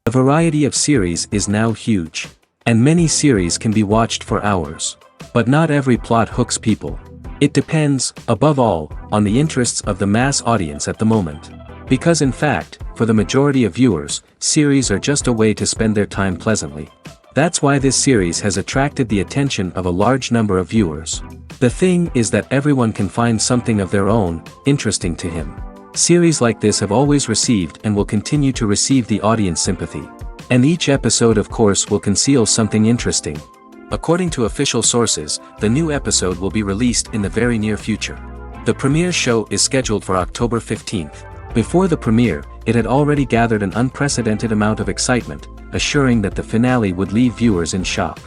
The variety of series is now huge. And many series can be watched for hours. But not every plot hooks people. It depends, above all, on the interests of the mass audience at the moment. Because in fact, for the majority of viewers, series are just a way to spend their time pleasantly. That's why this series has attracted the attention of a large number of viewers. The thing is that everyone can find something of their own, interesting to him. Series like this have always received and will continue to receive the audience sympathy. And each episode of course will conceal something interesting. According to official sources, the new episode will be released in the very near future. The premiere show is scheduled for October 15th. Before the premiere, it had already gathered an unprecedented amount of excitement, assuring that the finale would leave viewers in shock.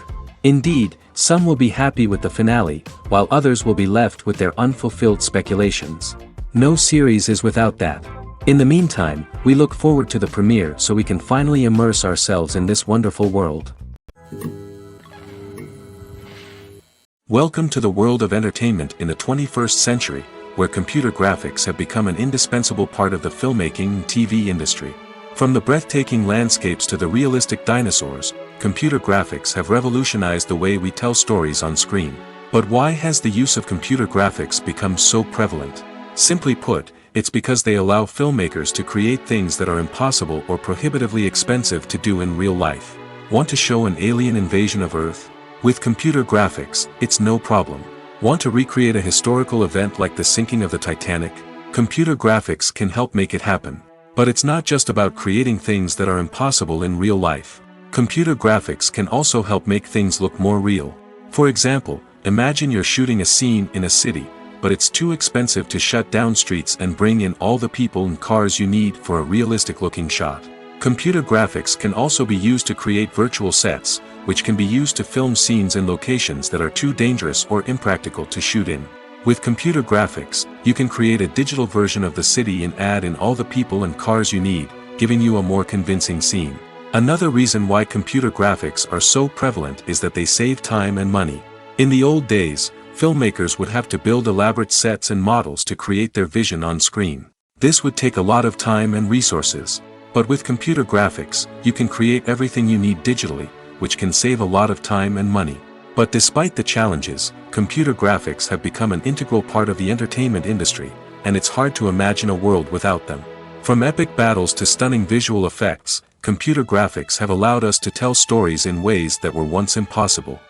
Indeed, some will be happy with the finale, while others will be left with their unfulfilled speculations. No series is without that. In the meantime, we look forward to the premiere so we can finally immerse ourselves in this wonderful world. Welcome to the world of entertainment in the 21st century, where computer graphics have become an indispensable part of the filmmaking and TV industry. From the breathtaking landscapes to the realistic dinosaurs, computer graphics have revolutionized the way we tell stories on screen. But why has the use of computer graphics become so prevalent? Simply put, it's because they allow filmmakers to create things that are impossible or prohibitively expensive to do in real life. Want to show an alien invasion of Earth? With computer graphics, it's no problem. Want to recreate a historical event like the sinking of the Titanic? Computer graphics can help make it happen. But it's not just about creating things that are impossible in real life. Computer graphics can also help make things look more real. For example, imagine you're shooting a scene in a city, but it's too expensive to shut down streets and bring in all the people and cars you need for a realistic-looking shot. Computer graphics can also be used to create virtual sets, which can be used to film scenes in locations that are too dangerous or impractical to shoot in. With computer graphics, you can create a digital version of the city and add in all the people and cars you need, giving you a more convincing scene. Another reason why computer graphics are so prevalent is that they save time and money. In the old days, filmmakers would have to build elaborate sets and models to create their vision on screen. This would take a lot of time and resources. But with computer graphics, you can create everything you need digitally, which can save a lot of time and money. But despite the challenges, computer graphics have become an integral part of the entertainment industry, and it's hard to imagine a world without them. From epic battles to stunning visual effects, computer graphics have allowed us to tell stories in ways that were once impossible.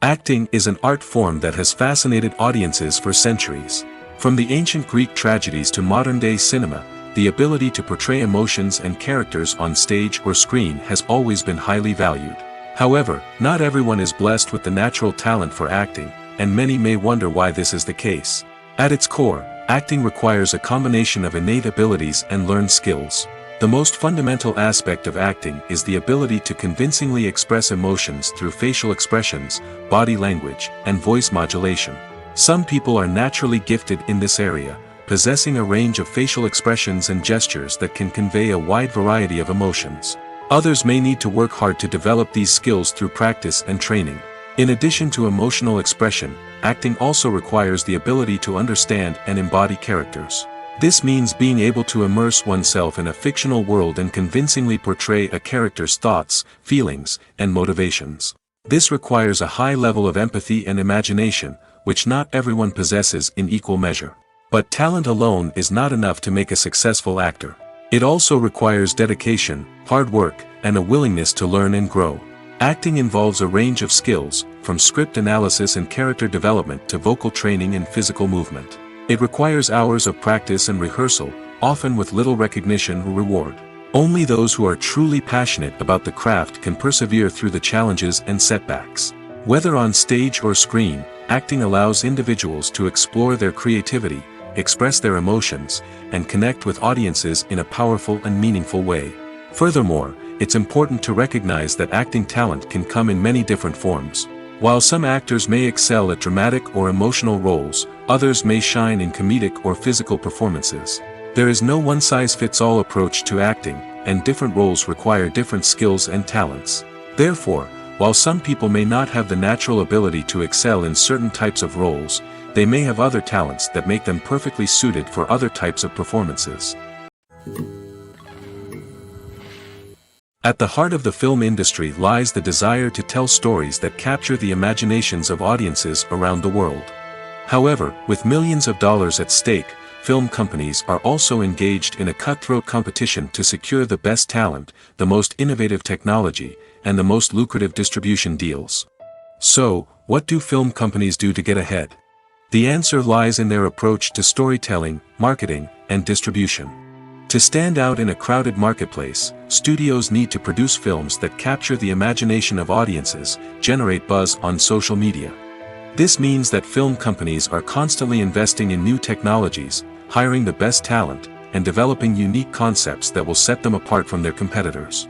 Acting is an art form that has fascinated audiences for centuries. From the ancient Greek tragedies to modern-day cinema, the ability to portray emotions and characters on stage or screen has always been highly valued. However, not everyone is blessed with the natural talent for acting, and many may wonder why this is the case. At its core, acting requires a combination of innate abilities and learned skills. The most fundamental aspect of acting is the ability to convincingly express emotions through facial expressions, body language, and voice modulation. Some people are naturally gifted in this area, possessing a range of facial expressions and gestures that can convey a wide variety of emotions. Others may need to work hard to develop these skills through practice and training. In addition to emotional expression, acting also requires the ability to understand and embody characters. This means being able to immerse oneself in a fictional world and convincingly portray a character's thoughts, feelings, and motivations. This requires a high level of empathy and imagination, which not everyone possesses in equal measure. But talent alone is not enough to make a successful actor. It also requires dedication, hard work, and a willingness to learn and grow. Acting involves a range of skills, from script analysis and character development to vocal training and physical movement. It requires hours of practice and rehearsal, often with little recognition or reward. Only those who are truly passionate about the craft can persevere through the challenges and setbacks. Whether on stage or screen, acting allows individuals to explore their creativity, express their emotions, and connect with audiences in a powerful and meaningful way. Furthermore, it's important to recognize that acting talent can come in many different forms. While some actors may excel at dramatic or emotional roles, others may shine in comedic or physical performances. There is no one-size-fits-all approach to acting, and different roles require different skills and talents. Therefore, while some people may not have the natural ability to excel in certain types of roles, they may have other talents that make them perfectly suited for other types of performances. At the heart of the film industry lies the desire to tell stories that capture the imaginations of audiences around the world. However, with millions of dollars at stake, film companies are also engaged in a cutthroat competition to secure the best talent, the most innovative technology, and the most lucrative distribution deals. So, what do film companies do to get ahead? The answer lies in their approach to storytelling, marketing, and distribution. To stand out in a crowded marketplace, studios need to produce films that capture the imagination of audiences, generate buzz on social media. This means that film companies are constantly investing in new technologies, hiring the best talent, and developing unique concepts that will set them apart from their competitors.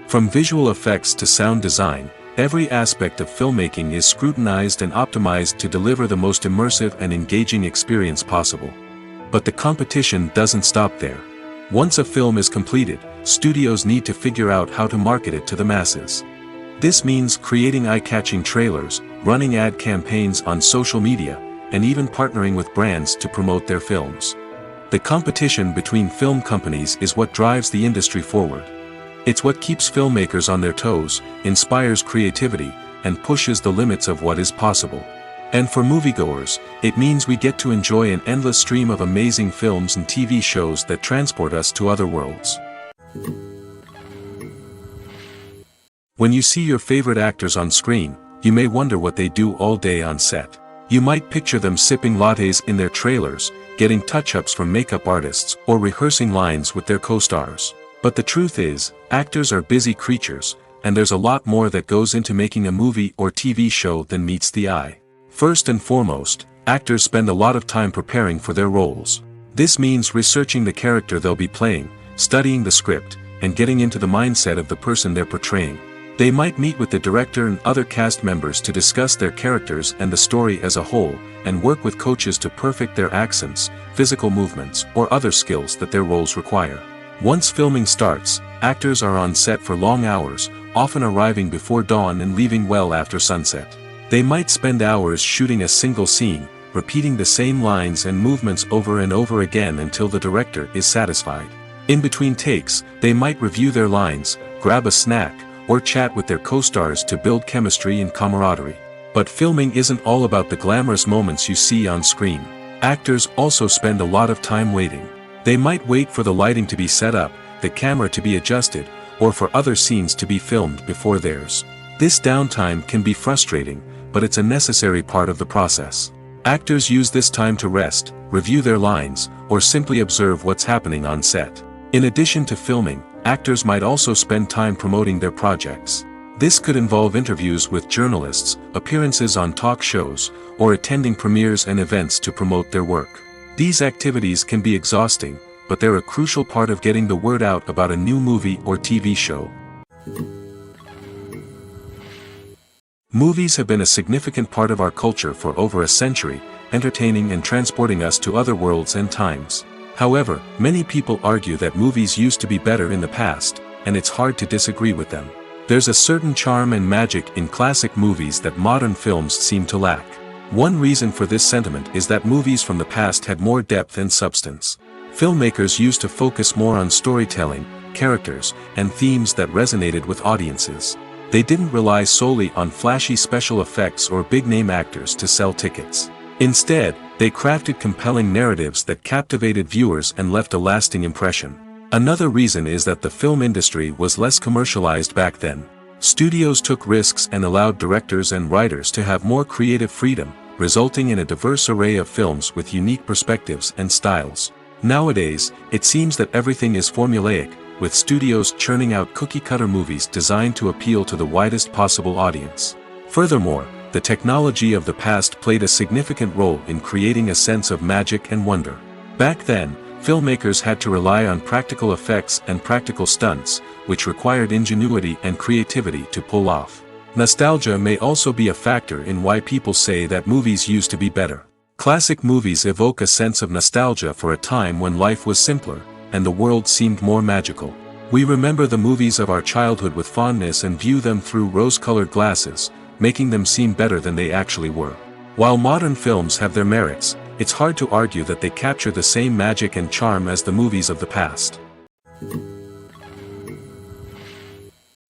From visual effects to sound design, every aspect of filmmaking is scrutinized and optimized to deliver the most immersive and engaging experience possible. But the competition doesn't stop there. Once a film is completed, studios need to figure out how to market it to the masses. This means creating eye-catching trailers, running ad campaigns on social media, and even partnering with brands to promote their films. The competition between film companies is what drives the industry forward. It's what keeps filmmakers on their toes, inspires creativity, and pushes the limits of what is possible. And for moviegoers, it means we get to enjoy an endless stream of amazing films and TV shows that transport us to other worlds. When you see your favorite actors on screen, you may wonder what they do all day on set. You might picture them sipping lattes in their trailers, getting touch-ups from makeup artists, or rehearsing lines with their co-stars. But the truth is, actors are busy creatures, and there's a lot more that goes into making a movie or TV show than meets the eye. First and foremost, actors spend a lot of time preparing for their roles. This means researching the character they'll be playing, studying the script, and getting into the mindset of the person they're portraying. They might meet with the director and other cast members to discuss their characters and the story as a whole, and work with coaches to perfect their accents, physical movements, or other skills that their roles require. Once filming starts, actors are on set for long hours, often arriving before dawn and leaving well after sunset. They might spend hours shooting a single scene, repeating the same lines and movements over and over again until the director is satisfied. In between takes, they might review their lines, grab a snack, or chat with their co-stars to build chemistry and camaraderie. But filming isn't all about the glamorous moments you see on screen. Actors also spend a lot of time waiting. They might wait for the lighting to be set up, the camera to be adjusted, or for other scenes to be filmed before theirs. This downtime can be frustrating, but it's a necessary part of the process. Actors use this time to rest, review their lines, or simply observe what's happening on set. In addition to filming, actors might also spend time promoting their projects. This could involve interviews with journalists, appearances on talk shows, or attending premieres and events to promote their work. These activities can be exhausting, but they're a crucial part of getting the word out about a new movie or TV show. Movies have been a significant part of our culture for over a century, entertaining and transporting us to other worlds and times. However, many people argue that movies used to be better in the past, and it's hard to disagree with them. There's a certain charm and magic in classic movies that modern films seem to lack. One reason for this sentiment is that movies from the past had more depth and substance. Filmmakers used to focus more on storytelling, characters, and themes that resonated with audiences. They didn't rely solely on flashy special effects or big-name actors to sell tickets. Instead, they crafted compelling narratives that captivated viewers and left a lasting impression. Another reason is that the film industry was less commercialized back then. Studios took risks and allowed directors and writers to have more creative freedom, resulting in a diverse array of films with unique perspectives and styles. Nowadays, it seems that everything is formulaic, with studios churning out cookie-cutter movies designed to appeal to the widest possible audience. Furthermore, the technology of the past played a significant role in creating a sense of magic and wonder. Back then, filmmakers had to rely on practical effects and practical stunts, which required ingenuity and creativity to pull off. Nostalgia may also be a factor in why people say that movies used to be better. Classic movies evoke a sense of nostalgia for a time when life was simpler, and the world seemed more magical. We remember the movies of our childhood with fondness and view them through rose-colored glasses, making them seem better than they actually were. While modern films have their merits, it's hard to argue that they capture the same magic and charm as the movies of the past.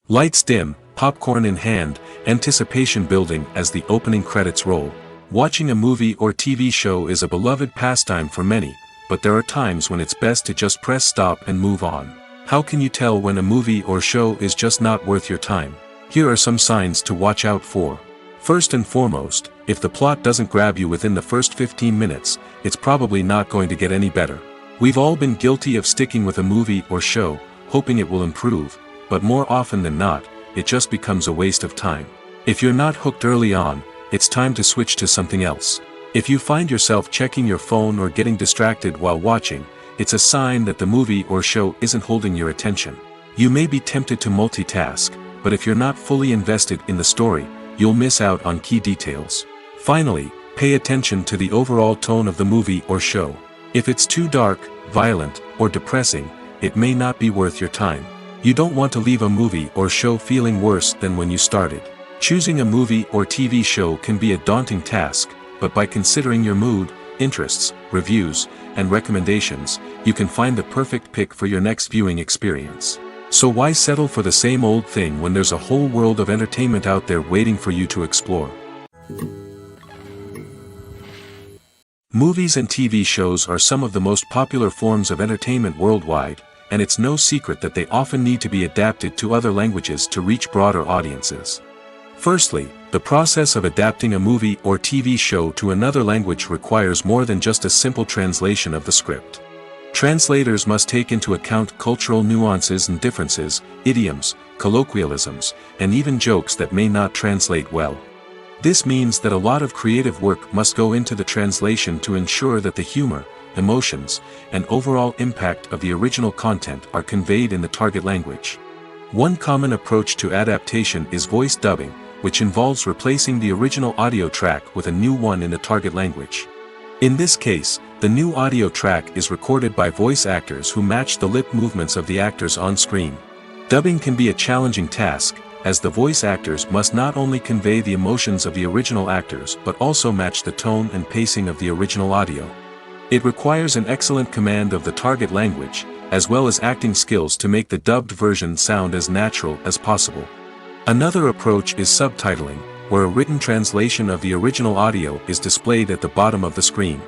Lights dim, popcorn in hand, anticipation building as the opening credits roll. Watching a movie or TV show is a beloved pastime for many, but there are times when it's best to just press stop and move on. How can you tell when a movie or show is just not worth your time? Here are some signs to watch out for. First and foremost, if the plot doesn't grab you within the first 15 minutes, it's probably not going to get any better. We've all been guilty of sticking with a movie or show, hoping it will improve, but more often than not, it just becomes a waste of time. If you're not hooked early on, it's time to switch to something else. If you find yourself checking your phone or getting distracted while watching, it's a sign that the movie or show isn't holding your attention. You may be tempted to multitask, but if you're not fully invested in the story, you'll miss out on key details. Finally, pay attention to the overall tone of the movie or show. If it's too dark, violent, or depressing, it may not be worth your time. You don't want to leave a movie or show feeling worse than when you started. Choosing a movie or TV show can be a daunting task, but by considering your mood, interests, reviews, and recommendations, you can find the perfect pick for your next viewing experience. So why settle for the same old thing when there's a whole world of entertainment out there waiting for you to explore? Movies and TV shows are some of the most popular forms of entertainment worldwide, and it's no secret that they often need to be adapted to other languages to reach broader audiences. Firstly, the process of adapting a movie or TV show to another language requires more than just a simple translation of the script. Translators must take into account cultural nuances and differences, idioms, colloquialisms, and even jokes that may not translate well. This means that a lot of creative work must go into the translation to ensure that the humor, emotions, and overall impact of the original content are conveyed in the target language. One common approach to adaptation is voice dubbing, which involves replacing the original audio track with a new one in the target language. In this case, the new audio track is recorded by voice actors who match the lip movements of the actors on screen. Dubbing can be a challenging task, as the voice actors must not only convey the emotions of the original actors but also match the tone and pacing of the original audio. It requires an excellent command of the target language, as well as acting skills to make the dubbed version sound as natural as possible. Another approach is subtitling, where a written translation of the original audio is displayed at the bottom of the screen.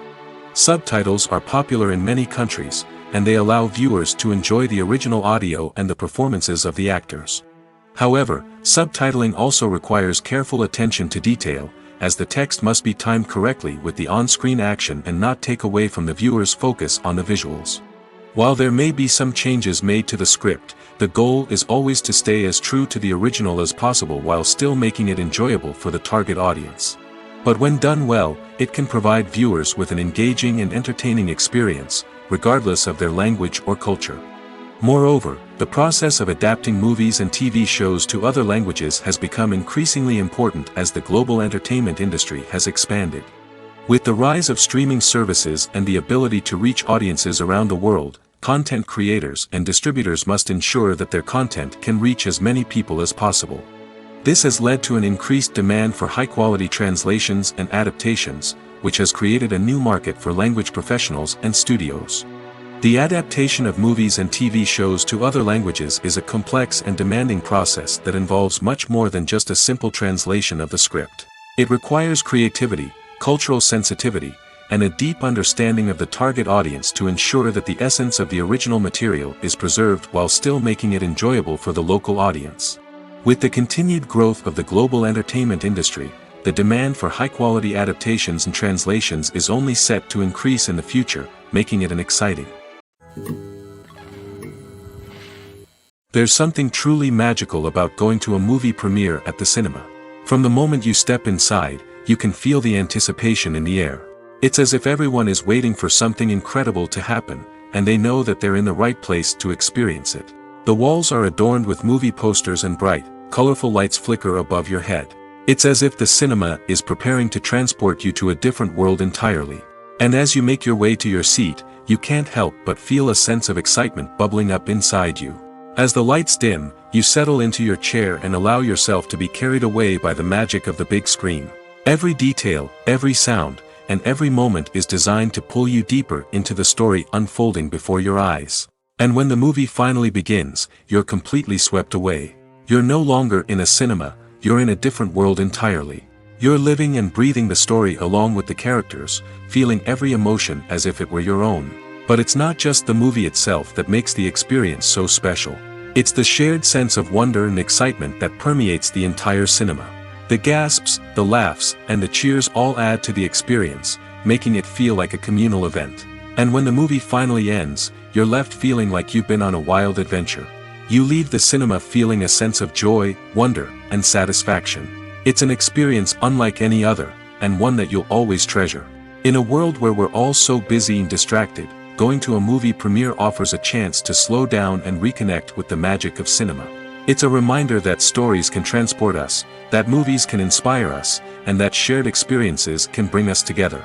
Subtitles are popular in many countries, and they allow viewers to enjoy the original audio and the performances of the actors. However, subtitling also requires careful attention to detail, as the text must be timed correctly with the on-screen action and not take away from the viewer's focus on the visuals. While there may be some changes made to the script, the goal is always to stay as true to the original as possible while still making it enjoyable for the target audience. But when done well, it can provide viewers with an engaging and entertaining experience, regardless of their language or culture. Moreover, the process of adapting movies and TV shows to other languages has become increasingly important as the global entertainment industry has expanded. With the rise of streaming services and the ability to reach audiences around the world, content creators and distributors must ensure that their content can reach as many people as possible. This has led to an increased demand for high-quality translations and adaptations, which has created a new market for language professionals and studios. The adaptation of movies and TV shows to other languages is a complex and demanding process that involves much more than just a simple translation of the script. It requires creativity, cultural sensitivity, and a deep understanding of the target audience to ensure that the essence of the original material is preserved while still making it enjoyable for the local audience. With the continued growth of the global entertainment industry, the demand for high-quality adaptations and translations is only set to increase in the future, making it an exciting. There's something truly magical about going to a movie premiere at the cinema. From the moment you step inside, you can feel the anticipation in the air. It's as if everyone is waiting for something incredible to happen, and they know that they're in the right place to experience it. The walls are adorned with movie posters and bright, colorful lights flicker above your head. It's as if the cinema is preparing to transport you to a different world entirely. And as you make your way to your seat, you can't help but feel a sense of excitement bubbling up inside you. As the lights dim, you settle into your chair and allow yourself to be carried away by the magic of the big screen. Every detail, every sound, and every moment is designed to pull you deeper into the story unfolding before your eyes. And when the movie finally begins, you're completely swept away. You're no longer in a cinema, you're in a different world entirely. You're living and breathing the story along with the characters, feeling every emotion as if it were your own. But it's not just the movie itself that makes the experience so special. It's the shared sense of wonder and excitement that permeates the entire cinema. The gasps, the laughs, and the cheers all add to the experience, making it feel like a communal event. And when the movie finally ends, you're left feeling like you've been on a wild adventure. You leave the cinema feeling a sense of joy, wonder, and satisfaction. It's an experience unlike any other, and one that you'll always treasure. In a world where we're all so busy and distracted, going to a movie premiere offers a chance to slow down and reconnect with the magic of cinema. It's a reminder that stories can transport us, that movies can inspire us, and that shared experiences can bring us together.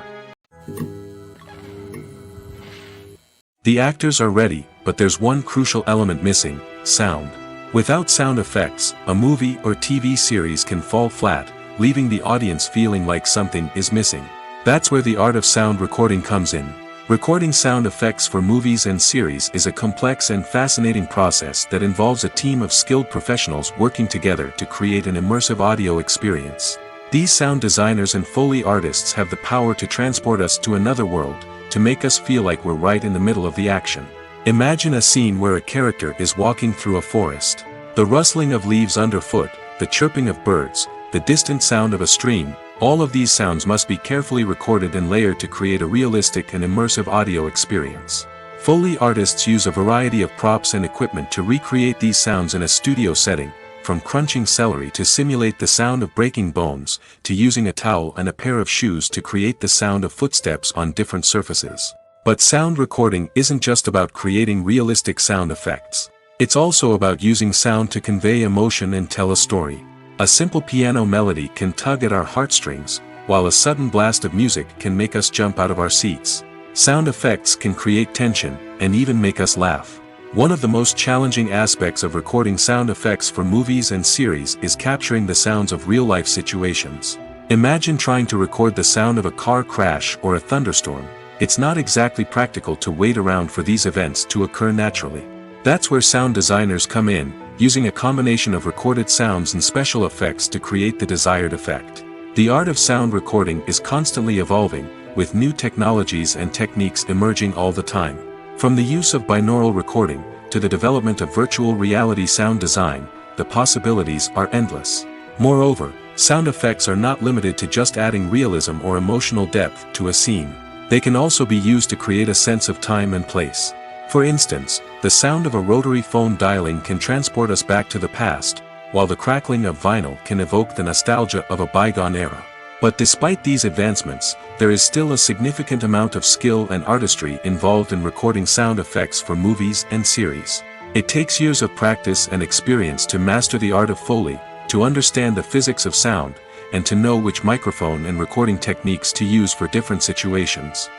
The actors are ready, but there's one crucial element missing: sound. Without sound effects, a movie or TV series can fall flat, leaving the audience feeling like something is missing. That's where the art of sound recording comes in. Recording sound effects for movies and series is a complex and fascinating process that involves a team of skilled professionals working together to create an immersive audio experience. These sound designers and Foley artists have the power to transport us to another world, to make us feel like we're right in the middle of the action. Imagine a scene where a character is walking through a forest. The rustling of leaves underfoot, the chirping of birds, the distant sound of a stream, all of these sounds must be carefully recorded and layered to create a realistic and immersive audio experience. Foley artists use a variety of props and equipment to recreate these sounds in a studio setting, from crunching celery to simulate the sound of breaking bones, to using a towel and a pair of shoes to create the sound of footsteps on different surfaces. But sound recording isn't just about creating realistic sound effects. It's also about using sound to convey emotion and tell a story. A simple piano melody can tug at our heartstrings, while a sudden blast of music can make us jump out of our seats. Sound effects can create tension, and even make us laugh. One of the most challenging aspects of recording sound effects for movies and series is capturing the sounds of real-life situations. Imagine trying to record the sound of a car crash or a thunderstorm. It's not exactly practical to wait around for these events to occur naturally. That's where sound designers come in, using a combination of recorded sounds and special effects to create the desired effect. The art of sound recording is constantly evolving, with new technologies and techniques emerging all the time. From the use of binaural recording, to the development of virtual reality sound design, the possibilities are endless. Moreover, sound effects are not limited to just adding realism or emotional depth to a scene. They can also be used to create a sense of time and place. For instance, the sound of a rotary phone dialing can transport us back to the past, while the crackling of vinyl can evoke the nostalgia of a bygone era. But despite these advancements, there is still a significant amount of skill and artistry involved in recording sound effects for movies and series. It takes years of practice and experience to master the art of Foley, to understand the physics of sound, and to know which microphone and recording techniques to use for different situations.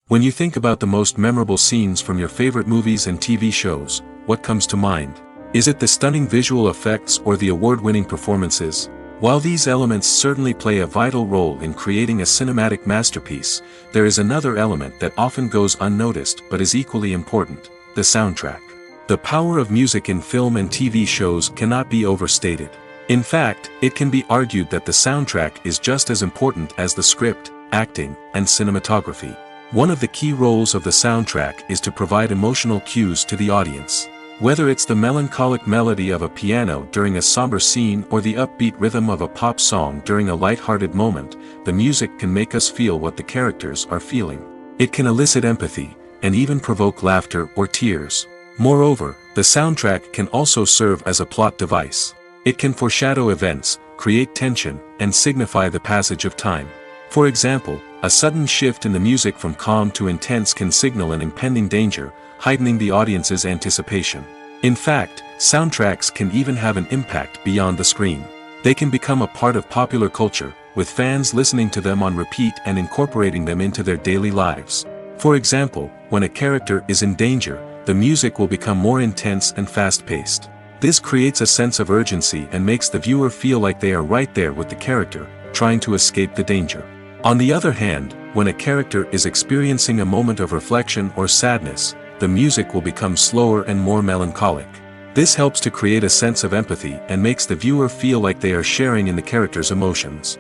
When you think about the most memorable scenes from your favorite movies and TV shows, what comes to mind? Is it the stunning visual effects or the award-winning performances? While these elements certainly play a vital role in creating a cinematic masterpiece, there is another element that often goes unnoticed but is equally important: the soundtrack. The power of music in film and TV shows cannot be overstated. In fact, it can be argued that the soundtrack is just as important as the script, acting, and cinematography. One of the key roles of the soundtrack is to provide emotional cues to the audience. Whether it's the melancholic melody of a piano during a somber scene or the upbeat rhythm of a pop song during a light-hearted moment, the music can make us feel what the characters are feeling. It can elicit empathy, and even provoke laughter or tears. Moreover, the soundtrack can also serve as a plot device. It can foreshadow events, create tension, and signify the passage of time. For example, a sudden shift in the music from calm to intense can signal an impending danger, heightening the audience's anticipation. In fact, soundtracks can even have an impact beyond the screen. They can become a part of popular culture, with fans listening to them on repeat and incorporating them into their daily lives. For example, when a character is in danger, the music will become more intense and fast-paced. This creates a sense of urgency and makes the viewer feel like they are right there with the character, trying to escape the danger. On the other hand, when a character is experiencing a moment of reflection or sadness, the music will become slower and more melancholic. This helps to create a sense of empathy and makes the viewer feel like they are sharing in the character's emotions.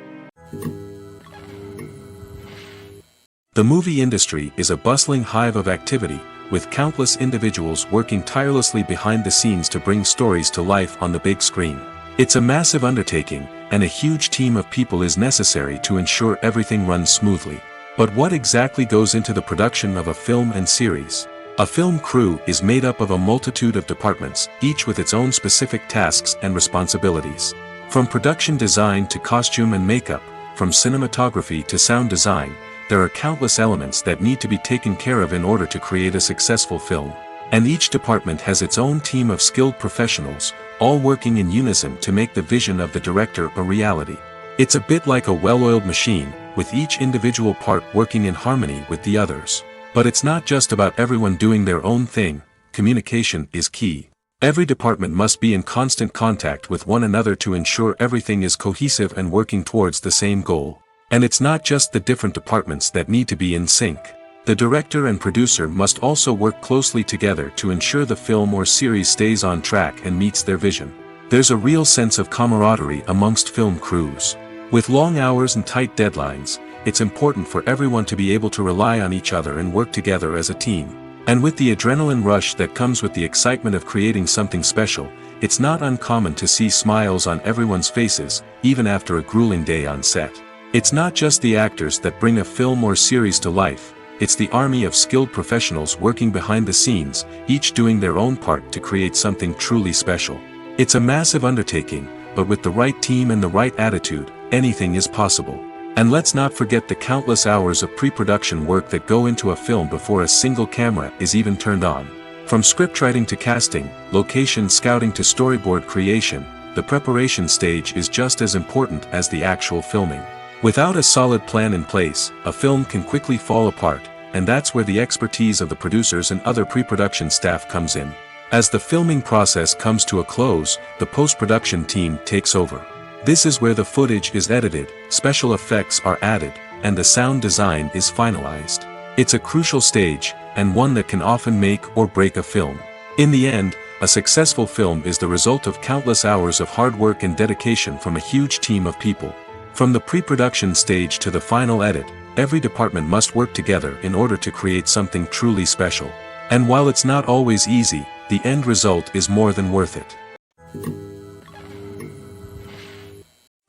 The movie industry is a bustling hive of activity, with countless individuals working tirelessly behind the scenes to bring stories to life on the big screen. It's a massive undertaking, and a huge team of people is necessary to ensure everything runs smoothly. But what exactly goes into the production of a film and series? A film crew is made up of a multitude of departments, each with its own specific tasks and responsibilities. From production design to costume and makeup, from cinematography to sound design, there are countless elements that need to be taken care of in order to create a successful film. And each department has its own team of skilled professionals, all working in unison to make the vision of the director a reality. It's a bit like a well-oiled machine, with each individual part working in harmony with the others. But it's not just about everyone doing their own thing. Communication is key. Every department must be in constant contact with one another to ensure everything is cohesive and working towards the same goal. And it's not just the different departments that need to be in sync. The director and producer must also work closely together to ensure the film or series stays on track and meets their vision. There's a real sense of camaraderie amongst film crews. With long hours and tight deadlines, it's important for everyone to be able to rely on each other and work together as a team. And with the adrenaline rush that comes with the excitement of creating something special, it's not uncommon to see smiles on everyone's faces, even after a grueling day on set. It's not just the actors that bring a film or series to life, it's the army of skilled professionals working behind the scenes, each doing their own part to create something truly special. It's a massive undertaking, but with the right team and the right attitude, anything is possible. And let's not forget the countless hours of pre-production work that go into a film before a single camera is even turned on. From scriptwriting to casting, location scouting to storyboard creation, the preparation stage is just as important as the actual filming. Without a solid plan in place, a film can quickly fall apart, and that's where the expertise of the producers and other pre-production staff comes in. As the filming process comes to a close, the post-production team takes over. This is where the footage is edited, special effects are added, and the sound design is finalized. It's a crucial stage, and one that can often make or break a film. In the end, a successful film is the result of countless hours of hard work and dedication from a huge team of people. From the pre-production stage to the final edit, every department must work together in order to create something truly special. And while it's not always easy, the end result is more than worth it.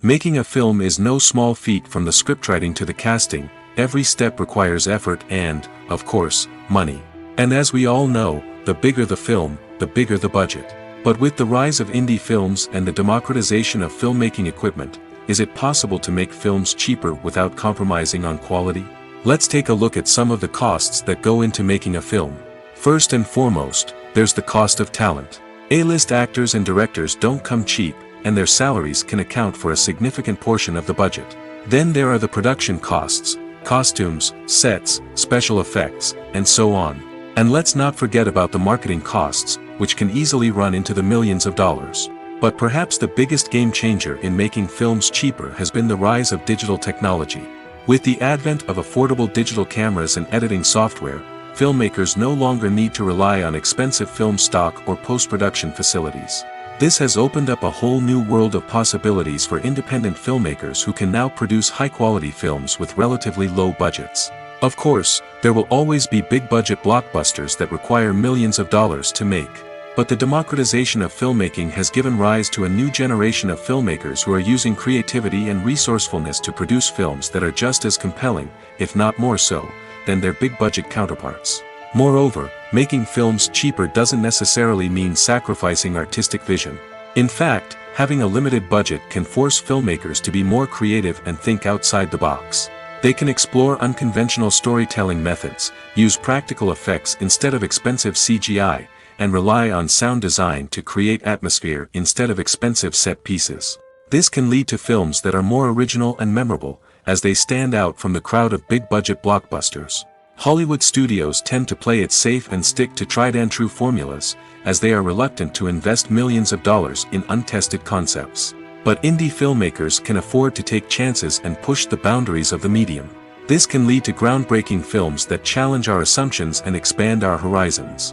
Making a film is no small feat. From the scriptwriting to the casting, every step requires effort and, of course, money. And as we all know, the bigger the film, the bigger the budget. But with the rise of indie films and the democratization of filmmaking equipment, is it possible to make films cheaper without compromising on quality? Let's take a look at some of the costs that go into making a film. First and foremost, there's the cost of talent. A-list actors and directors don't come cheap, and their salaries can account for a significant portion of the budget. Then there are the production costs, costumes, sets, special effects, and so on. And let's not forget about the marketing costs, which can easily run into the millions of dollars. But perhaps the biggest game changer in making films cheaper has been the rise of digital technology. With the advent of affordable digital cameras and editing software, filmmakers no longer need to rely on expensive film stock or post-production facilities. This has opened up a whole new world of possibilities for independent filmmakers who can now produce high-quality films with relatively low budgets. Of course, there will always be big-budget blockbusters that require millions of dollars to make. But the democratization of filmmaking has given rise to a new generation of filmmakers who are using creativity and resourcefulness to produce films that are just as compelling, if not more so, than their big-budget counterparts. Moreover, making films cheaper doesn't necessarily mean sacrificing artistic vision. In fact, having a limited budget can force filmmakers to be more creative and think outside the box. They can explore unconventional storytelling methods, use practical effects instead of expensive CGI, and rely on sound design to create atmosphere instead of expensive set pieces. This can lead to films that are more original and memorable, as they stand out from the crowd of big-budget blockbusters. Hollywood studios tend to play it safe and stick to tried-and-true formulas, as they are reluctant to invest millions of dollars in untested concepts. But indie filmmakers can afford to take chances and push the boundaries of the medium. This can lead to groundbreaking films that challenge our assumptions and expand our horizons.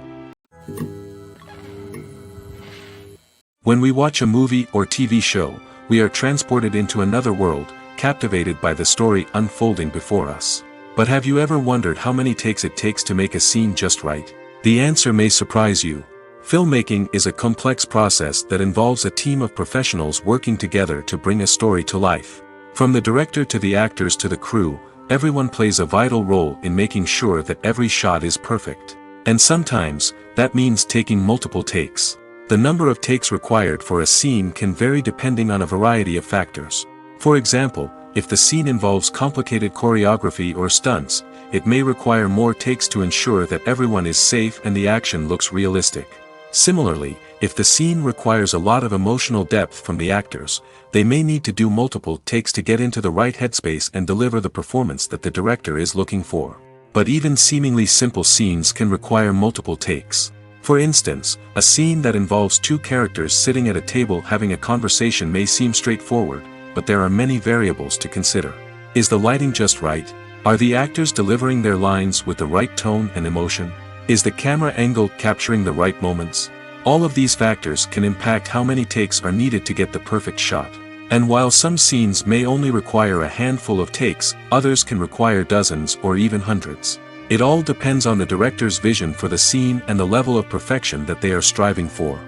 When we watch a movie or TV show, we are transported into another world, captivated by the story unfolding before us. But have you ever wondered how many takes it takes to make a scene just right? The answer may surprise you. Filmmaking is a complex process that involves a team of professionals working together to bring a story to life. From the director to the actors to the crew, everyone plays a vital role in making sure that every shot is perfect. And sometimes, that means taking multiple takes. The number of takes required for a scene can vary depending on a variety of factors. For example, if the scene involves complicated choreography or stunts, it may require more takes to ensure that everyone is safe and the action looks realistic. Similarly, if the scene requires a lot of emotional depth from the actors, they may need to do multiple takes to get into the right headspace and deliver the performance that the director is looking for. But even seemingly simple scenes can require multiple takes. For instance, a scene that involves two characters sitting at a table having a conversation may seem straightforward, but there are many variables to consider. Is the lighting just right? Are the actors delivering their lines with the right tone and emotion? Is the camera angle capturing the right moments? All of these factors can impact how many takes are needed to get the perfect shot. And while some scenes may only require a handful of takes, others can require dozens or even hundreds. It all depends on the director's vision for the scene and the level of perfection that they are striving for.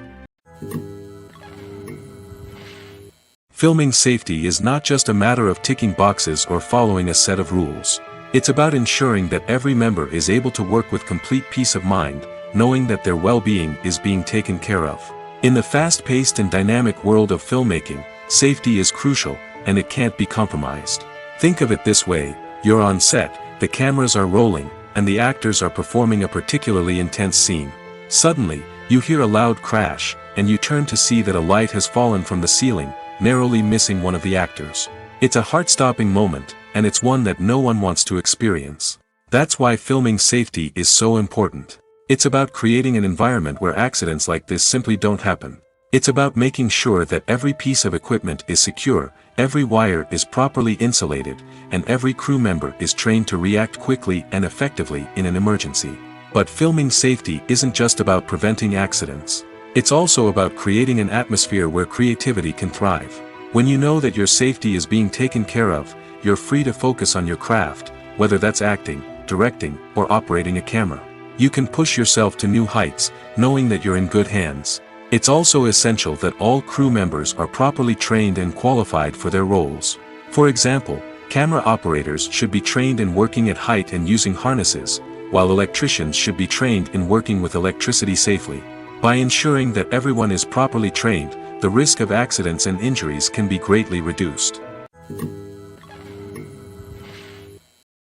Filming safety is not just a matter of ticking boxes or following a set of rules. It's about ensuring that every member is able to work with complete peace of mind, knowing that their well-being is being taken care of. In the fast-paced and dynamic world of filmmaking, safety is crucial, and it can't be compromised. Think of it this way: you're on set, the cameras are rolling, and the actors are performing a particularly intense scene. Suddenly, you hear a loud crash, and you turn to see that a light has fallen from the ceiling, narrowly missing one of the actors. It's a heart-stopping moment, and it's one that no one wants to experience. That's why filming safety is so important. It's about creating an environment where accidents like this simply don't happen. It's about making sure that every piece of equipment is secure, every wire is properly insulated, and every crew member is trained to react quickly and effectively in an emergency. But filming safety isn't just about preventing accidents. It's also about creating an atmosphere where creativity can thrive. When you know that your safety is being taken care of, you're free to focus on your craft, whether that's acting, directing, or operating a camera. You can push yourself to new heights, knowing that you're in good hands. It's also essential that all crew members are properly trained and qualified for their roles. For example, camera operators should be trained in working at height and using harnesses, while electricians should be trained in working with electricity safely. By ensuring that everyone is properly trained, the risk of accidents and injuries can be greatly reduced.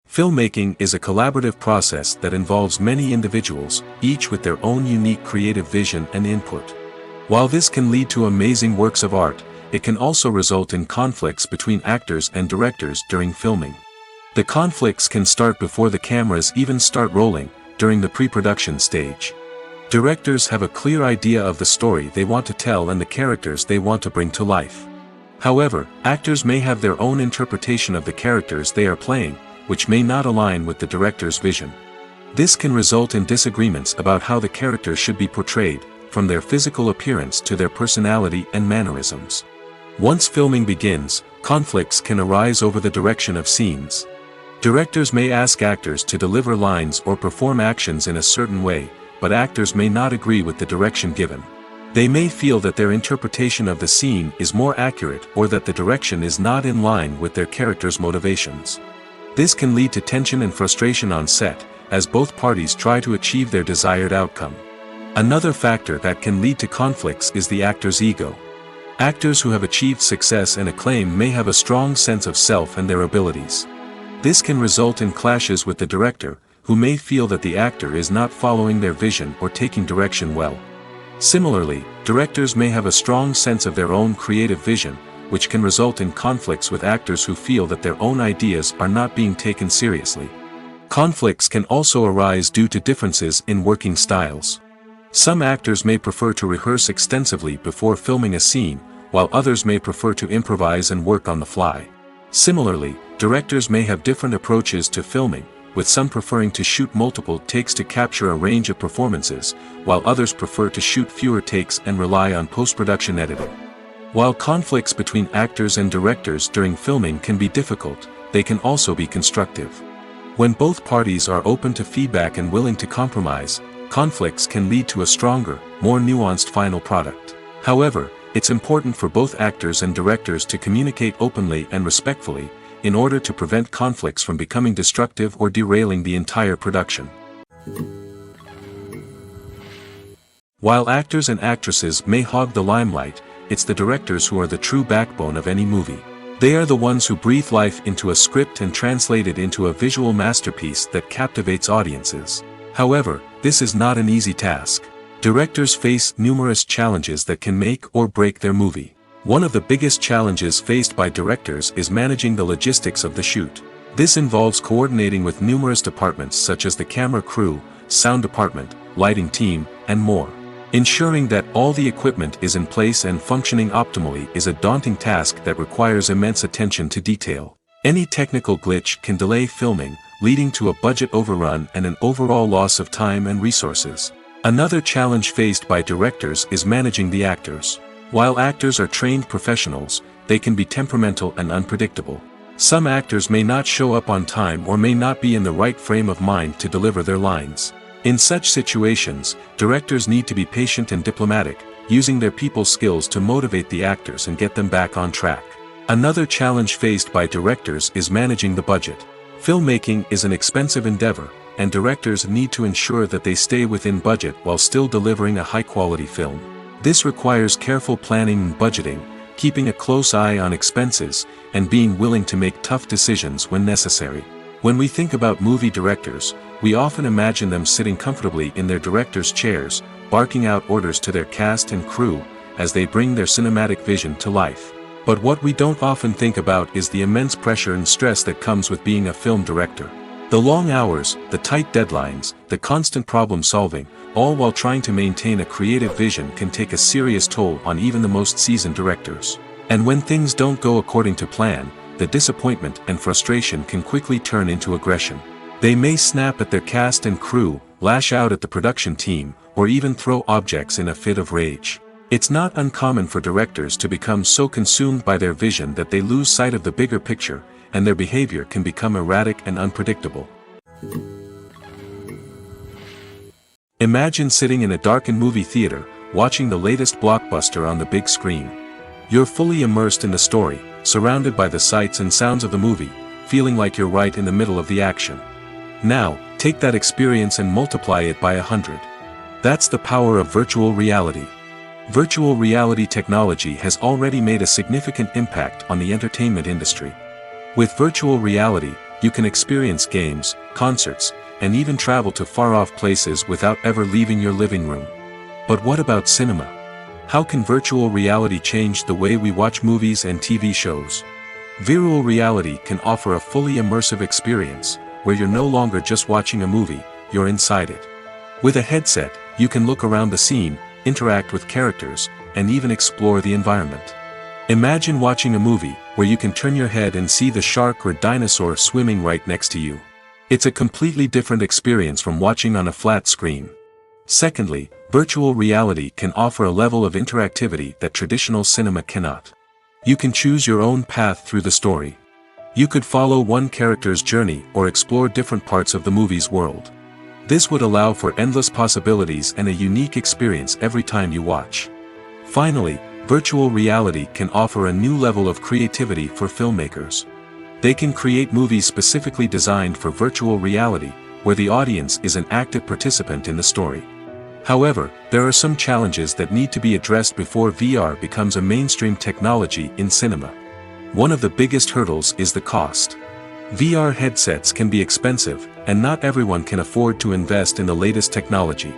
Filmmaking is a collaborative process that involves many individuals, each with their own unique creative vision and input. While this can lead to amazing works of art, it can also result in conflicts between actors and directors during filming. The conflicts can start before the cameras even start rolling, during the pre-production stage. Directors have a clear idea of the story they want to tell and the characters they want to bring to life. However, actors may have their own interpretation of the characters they are playing, which may not align with the director's vision. This can result in disagreements about how the character should be portrayed, from their physical appearance to their personality and mannerisms. Once filming begins, conflicts can arise over the direction of scenes. Directors may ask actors to deliver lines or perform actions in a certain way, but actors may not agree with the direction given. They may feel that their interpretation of the scene is more accurate or that the direction is not in line with their character's motivations. This can lead to tension and frustration on set, as both parties try to achieve their desired outcome. Another factor that can lead to conflicts is the actor's ego. Actors who have achieved success and acclaim may have a strong sense of self and their abilities. This can result in clashes with the director, who may feel that the actor is not following their vision or taking direction well. Similarly, directors may have a strong sense of their own creative vision, which can result in conflicts with actors who feel that their own ideas are not being taken seriously. Conflicts can also arise due to differences in working styles. Some actors may prefer to rehearse extensively before filming a scene, while others may prefer to improvise and work on the fly. Similarly, directors may have different approaches to filming, with some preferring to shoot multiple takes to capture a range of performances, while others prefer to shoot fewer takes and rely on post-production editing. While conflicts between actors and directors during filming can be difficult, they can also be constructive. When both parties are open to feedback and willing to compromise, conflicts can lead to a stronger, more nuanced final product. However, it's important for both actors and directors to communicate openly and respectfully, in order to prevent conflicts from becoming destructive or derailing the entire production. While actors and actresses may hog the limelight, it's the directors who are the true backbone of any movie. They are the ones who breathe life into a script and translate it into a visual masterpiece that captivates audiences. However, this is not an easy task. Directors face numerous challenges that can make or break their movie. One of the biggest challenges faced by directors is managing the logistics of the shoot. This involves coordinating with numerous departments such as the camera crew, sound department, lighting team, and more. Ensuring that all the equipment is in place and functioning optimally is a daunting task that requires immense attention to detail. Any technical glitch can delay filming, leading to a budget overrun and an overall loss of time and resources. Another challenge faced by directors is managing the actors. While actors are trained professionals, they can be temperamental and unpredictable. Some actors may not show up on time or may not be in the right frame of mind to deliver their lines. In such situations, directors need to be patient and diplomatic, using their people skills to motivate the actors and get them back on track. Another challenge faced by directors is managing the budget. Filmmaking is an expensive endeavor, and directors need to ensure that they stay within budget while still delivering a high-quality film. This requires careful planning and budgeting, keeping a close eye on expenses, and being willing to make tough decisions when necessary. When we think about movie directors, we often imagine them sitting comfortably in their director's chairs, barking out orders to their cast and crew, as they bring their cinematic vision to life. But what we don't often think about is the immense pressure and stress that comes with being a film director. The long hours, the tight deadlines, the constant problem solving, all while trying to maintain a creative vision can take a serious toll on even the most seasoned directors. And when things don't go according to plan, the disappointment and frustration can quickly turn into aggression. They may snap at their cast and crew, lash out at the production team, or even throw objects in a fit of rage. It's not uncommon for directors to become so consumed by their vision that they lose sight of the bigger picture, and their behavior can become erratic and unpredictable. Imagine sitting in a darkened movie theater, watching the latest blockbuster on the big screen. You're fully immersed in the story, surrounded by the sights and sounds of the movie, feeling like you're right in the middle of the action. Now, take that experience and multiply it by 100. That's the power of virtual reality. Virtual reality technology has already made a significant impact on the entertainment industry. With virtual reality, you can experience games, concerts, and even travel to far-off places without ever leaving your living room. But what about cinema? How can virtual reality change the way we watch movies and TV shows? Virtual reality can offer a fully immersive experience, where you're no longer just watching a movie, you're inside it. With a headset, you can look around the scene, interact with characters, and even explore the environment. Imagine watching a movie where you can turn your head and see the shark or dinosaur swimming right next to you. It's a completely different experience from watching on a flat screen. Secondly, Virtual reality can offer a level of interactivity that traditional cinema cannot. You can choose your own path through the story. You could follow one character's journey or explore different parts of the movie's world. This would allow for endless possibilities and a unique experience every time you watch. Finally, virtual reality can offer a new level of creativity for filmmakers. They can create movies specifically designed for virtual reality, where the audience is an active participant in the story. However, there are some challenges that need to be addressed before VR becomes a mainstream technology in cinema. One of the biggest hurdles is the cost. VR headsets can be expensive, and not everyone can afford to invest in the latest technology.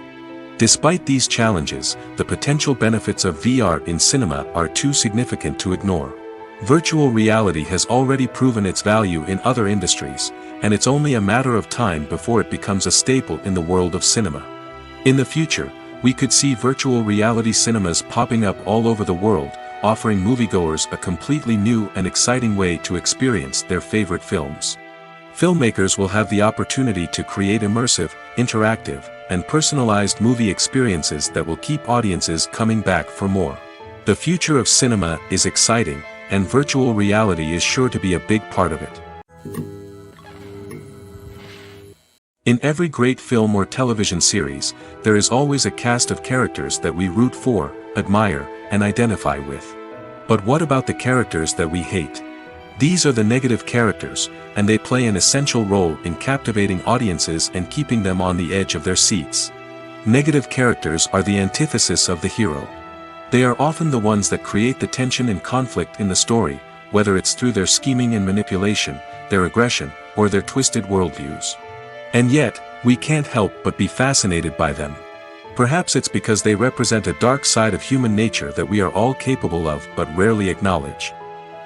Despite these challenges, the potential benefits of VR in cinema are too significant to ignore. Virtual reality has already proven its value in other industries, and it's only a matter of time before it becomes a staple in the world of cinema. In the future, we could see virtual reality cinemas popping up all over the world, offering moviegoers a completely new and exciting way to experience their favorite films. Filmmakers will have the opportunity to create immersive, interactive, and personalized movie experiences that will keep audiences coming back for more. The future of cinema is exciting, and virtual reality is sure to be a big part of it. In every great film or television series, there is always a cast of characters that we root for, admire, and identify with. But what about the characters that we hate? These are the negative characters, and they play an essential role in captivating audiences and keeping them on the edge of their seats. Negative characters are the antithesis of the hero. They are often the ones that create the tension and conflict in the story, whether it's through their scheming and manipulation, their aggression, or their twisted worldviews. And yet, we can't help but be fascinated by them. Perhaps it's because they represent a dark side of human nature that we are all capable of but rarely acknowledge.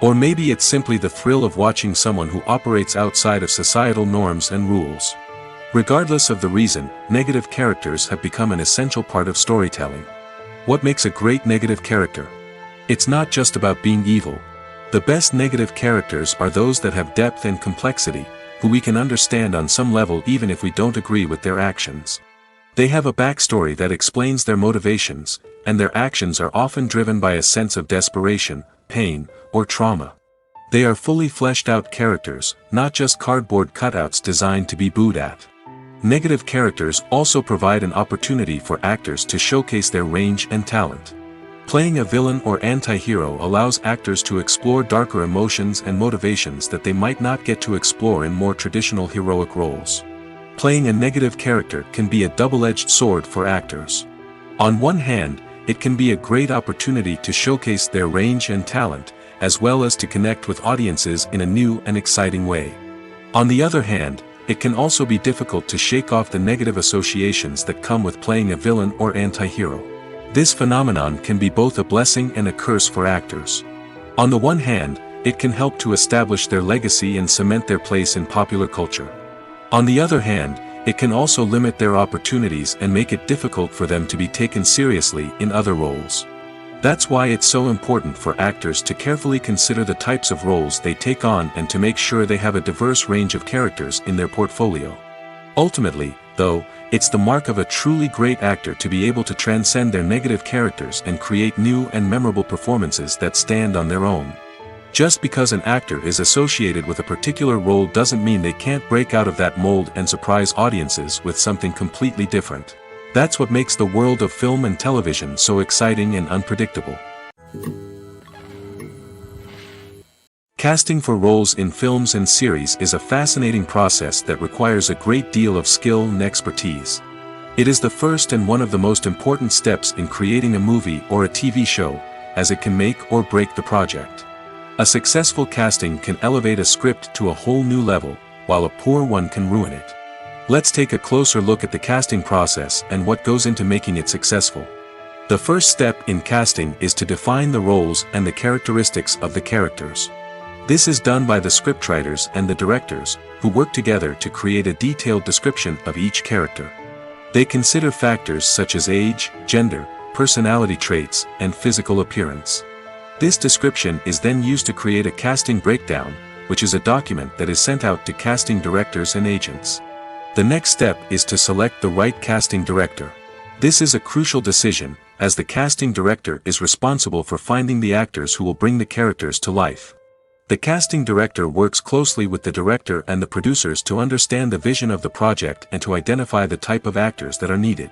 Or maybe it's simply the thrill of watching someone who operates outside of societal norms and rules. Regardless of the reason, negative characters have become an essential part of storytelling. What makes a great negative character? It's not just about being evil. The best negative characters are those that have depth and complexity, who we can understand on some level even if we don't agree with their actions. They have a backstory that explains their motivations, and their actions are often driven by a sense of desperation, pain, or trauma. They are fully fleshed out characters, not just cardboard cutouts designed to be booed at. Negative characters also provide an opportunity for actors to showcase their range and talent. Playing a villain or anti-hero allows actors to explore darker emotions and motivations that they might not get to explore in more traditional heroic roles. Playing a negative character can be a double-edged sword for actors. On one hand, it can be a great opportunity to showcase their range and talent, as well as to connect with audiences in a new and exciting way. On the other hand, it can also be difficult to shake off the negative associations that come with playing a villain or anti-hero. This phenomenon can be both a blessing and a curse for actors. On the one hand, it can help to establish their legacy and cement their place in popular culture. On the other hand, it can also limit their opportunities and make it difficult for them to be taken seriously in other roles. That's why it's so important for actors to carefully consider the types of roles they take on and to make sure they have a diverse range of characters in their portfolio. Ultimately, though, it's the mark of a truly great actor to be able to transcend their negative characters and create new and memorable performances that stand on their own. Just because an actor is associated with a particular role doesn't mean they can't break out of that mold and surprise audiences with something completely different. That's what makes the world of film and television so exciting and unpredictable. Casting for roles in films and series is a fascinating process that requires a great deal of skill and expertise. It is the first and one of the most important steps in creating a movie or a TV show, as it can make or break the project. A successful casting can elevate a script to a whole new level, while a poor one can ruin it. Let's take a closer look at the casting process and what goes into making it successful. The first step in casting is to define the roles and the characteristics of the characters. This is done by the scriptwriters and the directors, who work together to create a detailed description of each character. They consider factors such as age, gender, personality traits, and physical appearance. This description is then used to create a casting breakdown, which is a document that is sent out to casting directors and agents. The next step is to select the right casting director. This is a crucial decision, as the casting director is responsible for finding the actors who will bring the characters to life. The casting director works closely with the director and the producers to understand the vision of the project and to identify the type of actors that are needed.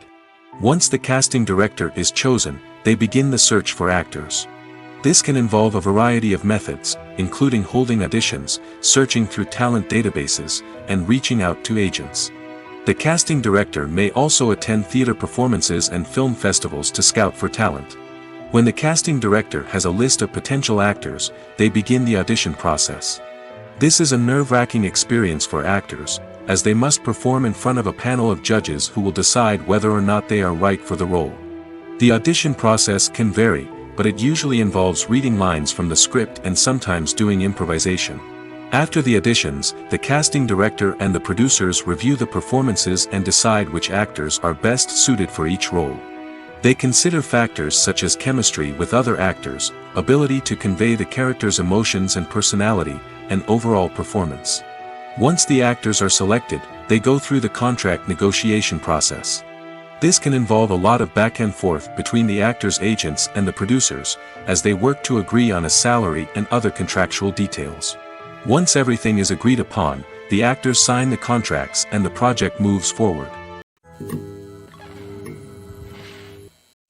Once the casting director is chosen, they begin the search for actors. This can involve a variety of methods, including holding auditions, searching through talent databases, and reaching out to agents. The casting director may also attend theater performances and film festivals to scout for talent. When the casting director has a list of potential actors, they begin the audition process. This is a nerve-wracking experience for actors, as they must perform in front of a panel of judges who will decide whether or not they are right for the role. The audition process can vary, but it usually involves reading lines from the script and sometimes doing improvisation. After the auditions, the casting director and the producers review the performances and decide which actors are best suited for each role. They consider factors such as chemistry with other actors, ability to convey the character's emotions and personality, and overall performance. Once the actors are selected, they go through the contract negotiation process. This can involve a lot of back and forth between the actors' agents and the producers, as they work to agree on a salary and other contractual details. Once everything is agreed upon, the actors sign the contracts and the project moves forward.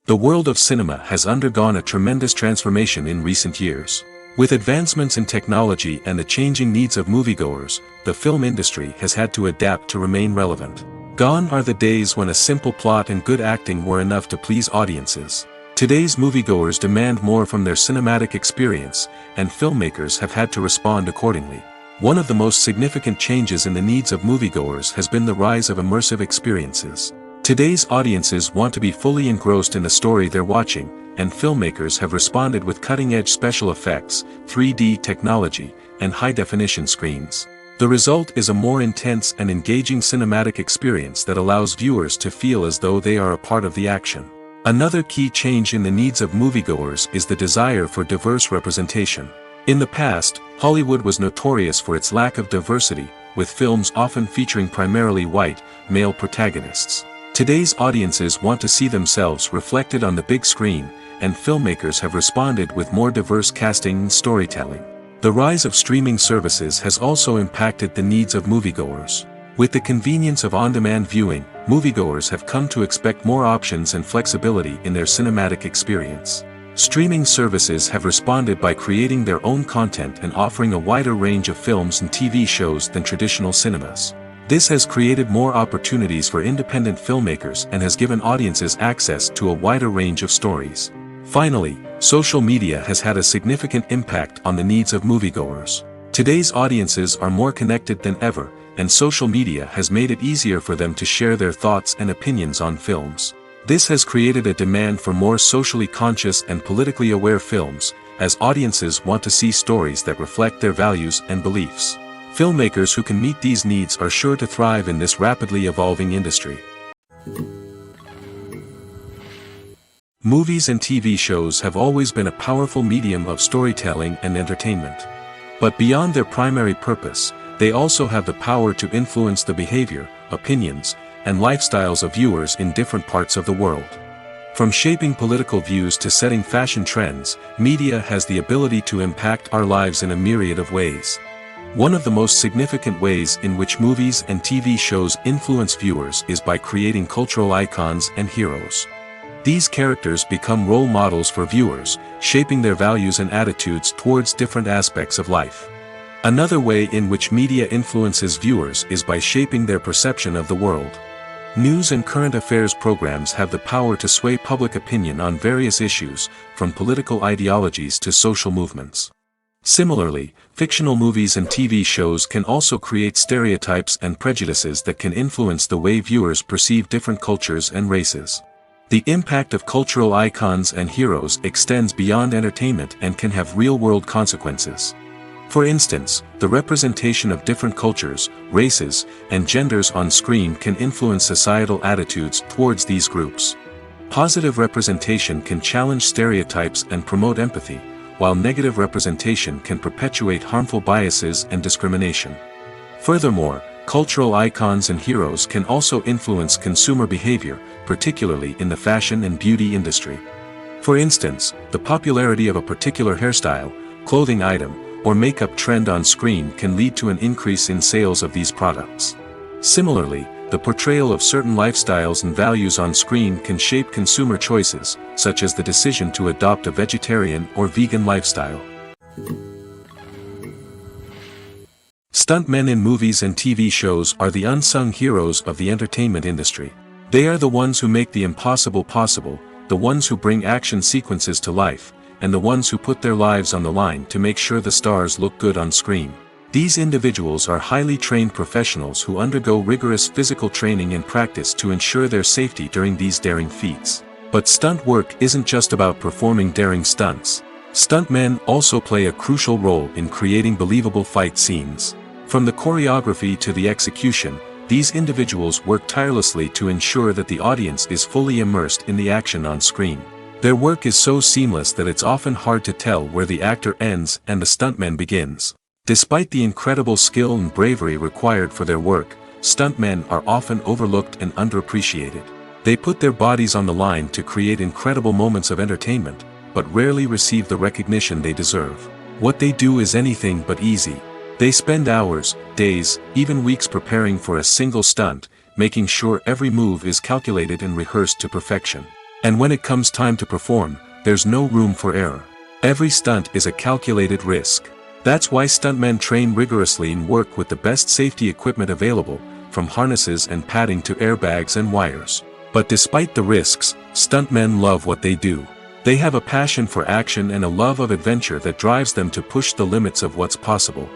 The world of cinema has undergone a tremendous transformation in recent years. With advancements in technology and the changing needs of moviegoers, the film industry has had to adapt to remain relevant. Gone are the days when a simple plot and good acting were enough to please audiences. Today's moviegoers demand more from their cinematic experience, and filmmakers have had to respond accordingly. One of the most significant changes in the needs of moviegoers has been the rise of immersive experiences. Today's audiences want to be fully engrossed in the story they're watching, and filmmakers have responded with cutting-edge special effects, 3D technology, and high-definition screens. The result is a more intense and engaging cinematic experience that allows viewers to feel as though they are a part of the action. Another key change in the needs of moviegoers is the desire for diverse representation. In the past, Hollywood was notorious for its lack of diversity, with films often featuring primarily white, male protagonists. Today's audiences want to see themselves reflected on the big screen, and filmmakers have responded with more diverse casting and storytelling. The rise of streaming services has also impacted the needs of moviegoers. With the convenience of on-demand viewing, moviegoers have come to expect more options and flexibility in their cinematic experience. Streaming services have responded by creating their own content and offering a wider range of films and TV shows than traditional cinemas. This has created more opportunities for independent filmmakers and has given audiences access to a wider range of stories. Finally, social media has had a significant impact on the needs of moviegoers. Today's audiences are more connected than ever, and social media has made it easier for them to share their thoughts and opinions on films. This has created a demand for more socially conscious and politically aware films, as audiences want to see stories that reflect their values and beliefs. Filmmakers who can meet these needs are sure to thrive in this rapidly evolving industry. Movies and TV shows have always been a powerful medium of storytelling and entertainment. But beyond their primary purpose, they also have the power to influence the behavior, opinions, and lifestyles of viewers in different parts of the world. From shaping political views to setting fashion trends, media has the ability to impact our lives in a myriad of ways. One of the most significant ways in which movies and TV shows influence viewers is by creating cultural icons and heroes. These characters become role models for viewers, shaping their values and attitudes towards different aspects of life. Another way in which media influences viewers is by shaping their perception of the world. News and current affairs programs have the power to sway public opinion on various issues, from political ideologies to social movements. Similarly, fictional movies and TV shows can also create stereotypes and prejudices that can influence the way viewers perceive different cultures and races. The impact of cultural icons and heroes extends beyond entertainment and can have real-world consequences. For instance, the representation of different cultures, races, and genders on screen can influence societal attitudes towards these groups. Positive representation can challenge stereotypes and promote empathy, while negative representation can perpetuate harmful biases and discrimination. Furthermore, cultural icons and heroes can also influence consumer behavior, particularly in the fashion and beauty industry. For instance, the popularity of a particular hairstyle, clothing item, or makeup trend on screen can lead to an increase in sales of these products. Similarly, the portrayal of certain lifestyles and values on screen can shape consumer choices, such as the decision to adopt a vegetarian or vegan lifestyle. Stuntmen in movies and TV shows are the unsung heroes of the entertainment industry. They are the ones who make the impossible possible, the ones who bring action sequences to life, and the ones who put their lives on the line to make sure the stars look good on screen. These individuals are highly trained professionals who undergo rigorous physical training and practice to ensure their safety during these daring feats. But stunt work isn't just about performing daring stunts. Stuntmen also play a crucial role in creating believable fight scenes. From the choreography to the execution, these individuals work tirelessly to ensure that the audience is fully immersed in the action on screen. Their work is so seamless that it's often hard to tell where the actor ends and the stuntman begins. Despite the incredible skill and bravery required for their work, stuntmen are often overlooked and underappreciated. They put their bodies on the line to create incredible moments of entertainment, but rarely receive the recognition they deserve. What they do is anything but easy. They spend hours, days, even weeks preparing for a single stunt, making sure every move is calculated and rehearsed to perfection. And when it comes time to perform, there's no room for error. Every stunt is a calculated risk. That's why stuntmen train rigorously and work with the best safety equipment available, from harnesses and padding to airbags and wires. But despite the risks, stuntmen love what they do. They have a passion for action and a love of adventure that drives them to push the limits of what's possible.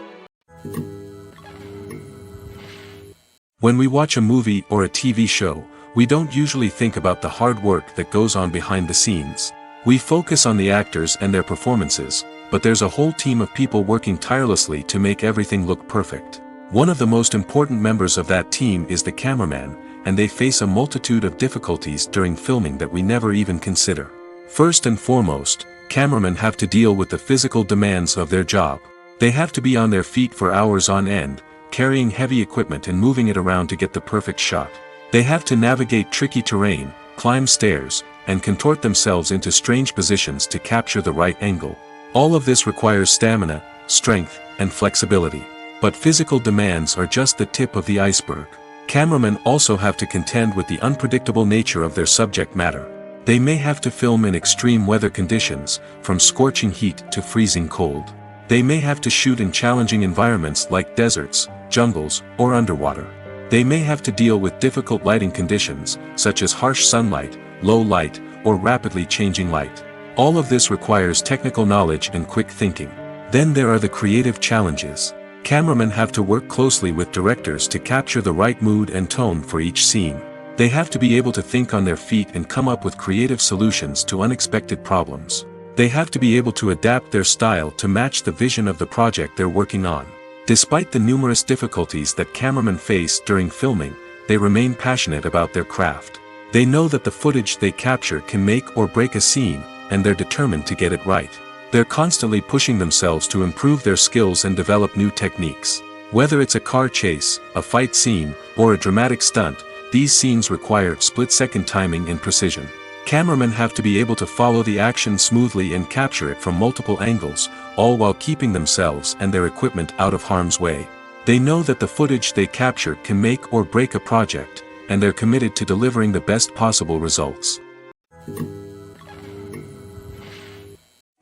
When we watch a movie or a TV show, we don't usually think about the hard work that goes on behind the scenes. We focus on the actors and their performances, but there's a whole team of people working tirelessly to make everything look perfect. One of the most important members of that team is the cameraman, and they face a multitude of difficulties during filming that we never even consider. First and foremost, cameramen have to deal with the physical demands of their job. They have to be on their feet for hours on end, carrying heavy equipment and moving it around to get the perfect shot. They have to navigate tricky terrain, climb stairs, and contort themselves into strange positions to capture the right angle. All of this requires stamina, strength, and flexibility. But physical demands are just the tip of the iceberg. Cameramen also have to contend with the unpredictable nature of their subject matter. They may have to film in extreme weather conditions, from scorching heat to freezing cold. They may have to shoot in challenging environments like deserts, jungles, or underwater. They may have to deal with difficult lighting conditions, such as harsh sunlight, low light, or rapidly changing light. All of this requires technical knowledge and quick thinking. Then there are the creative challenges. Cameramen have to work closely with directors to capture the right mood and tone for each scene. They have to be able to think on their feet and come up with creative solutions to unexpected problems. They have to be able to adapt their style to match the vision of the project they're working on. Despite the numerous difficulties that cameramen face during filming, they remain passionate about their craft. They know that the footage they capture can make or break a scene, and they're determined to get it right. They're constantly pushing themselves to improve their skills and develop new techniques. Whether it's a car chase, a fight scene, or a dramatic stunt, these scenes require split-second timing and precision. Cameramen have to be able to follow the action smoothly and capture it from multiple angles, all while keeping themselves and their equipment out of harm's way. They know that the footage they capture can make or break a project, and they're committed to delivering the best possible results.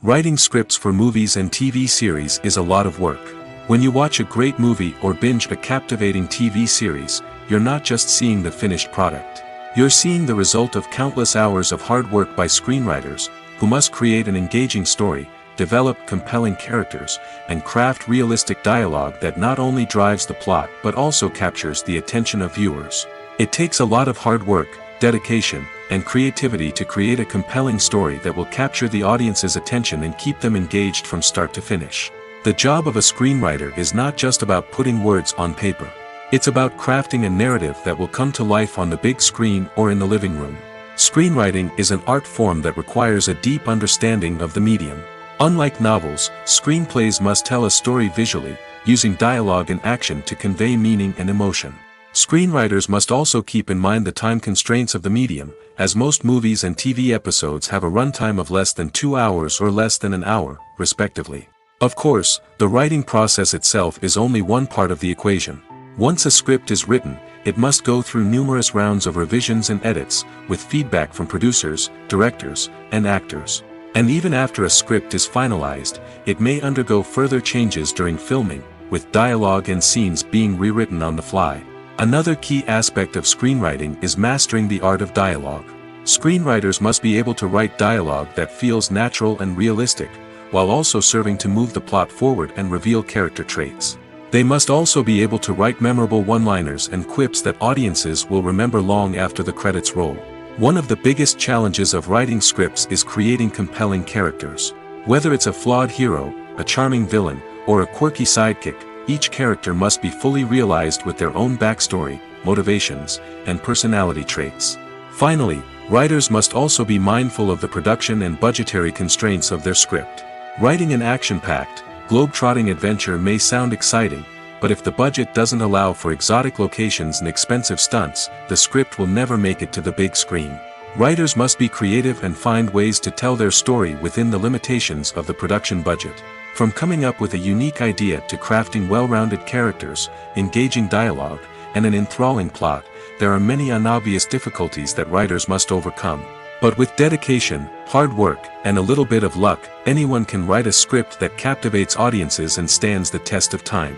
Writing scripts for movies and TV series is a lot of work. When you watch a great movie or binge a captivating TV series, you're not just seeing the finished product. You're seeing the result of countless hours of hard work by screenwriters, who must create an engaging story, develop compelling characters, and craft realistic dialogue that not only drives the plot but also captures the attention of viewers. It takes a lot of hard work, dedication, and creativity to create a compelling story that will capture the audience's attention and keep them engaged from start to finish. The job of a screenwriter is not just about putting words on paper. It's about crafting a narrative that will come to life on the big screen or in the living room. Screenwriting is an art form that requires a deep understanding of the medium. Unlike novels, screenplays must tell a story visually, using dialogue and action to convey meaning and emotion. Screenwriters must also keep in mind the time constraints of the medium, as most movies and TV episodes have a runtime of less than 2 hours or less than an hour, respectively. Of course, the writing process itself is only one part of the equation. Once a script is written, it must go through numerous rounds of revisions and edits, with feedback from producers, directors, and actors. And even after a script is finalized, it may undergo further changes during filming, with dialogue and scenes being rewritten on the fly. Another key aspect of screenwriting is mastering the art of dialogue. Screenwriters must be able to write dialogue that feels natural and realistic, while also serving to move the plot forward and reveal character traits. They must also be able to write memorable one-liners and quips that audiences will remember long after the credits roll. One of the biggest challenges of writing scripts is creating compelling characters. Whether it's a flawed hero, a charming villain, or a quirky sidekick, each character must be fully realized with their own backstory, motivations, and personality traits. Finally, writers must also be mindful of the production and budgetary constraints of their script. Writing an action-packed, globe-trotting adventure may sound exciting, but if the budget doesn't allow for exotic locations and expensive stunts, the script will never make it to the big screen. Writers must be creative and find ways to tell their story within the limitations of the production budget. From coming up with a unique idea to crafting well-rounded characters, engaging dialogue, and an enthralling plot, there are many unobvious difficulties that writers must overcome. But with dedication, hard work, and a little bit of luck, anyone can write a script that captivates audiences and stands the test of time.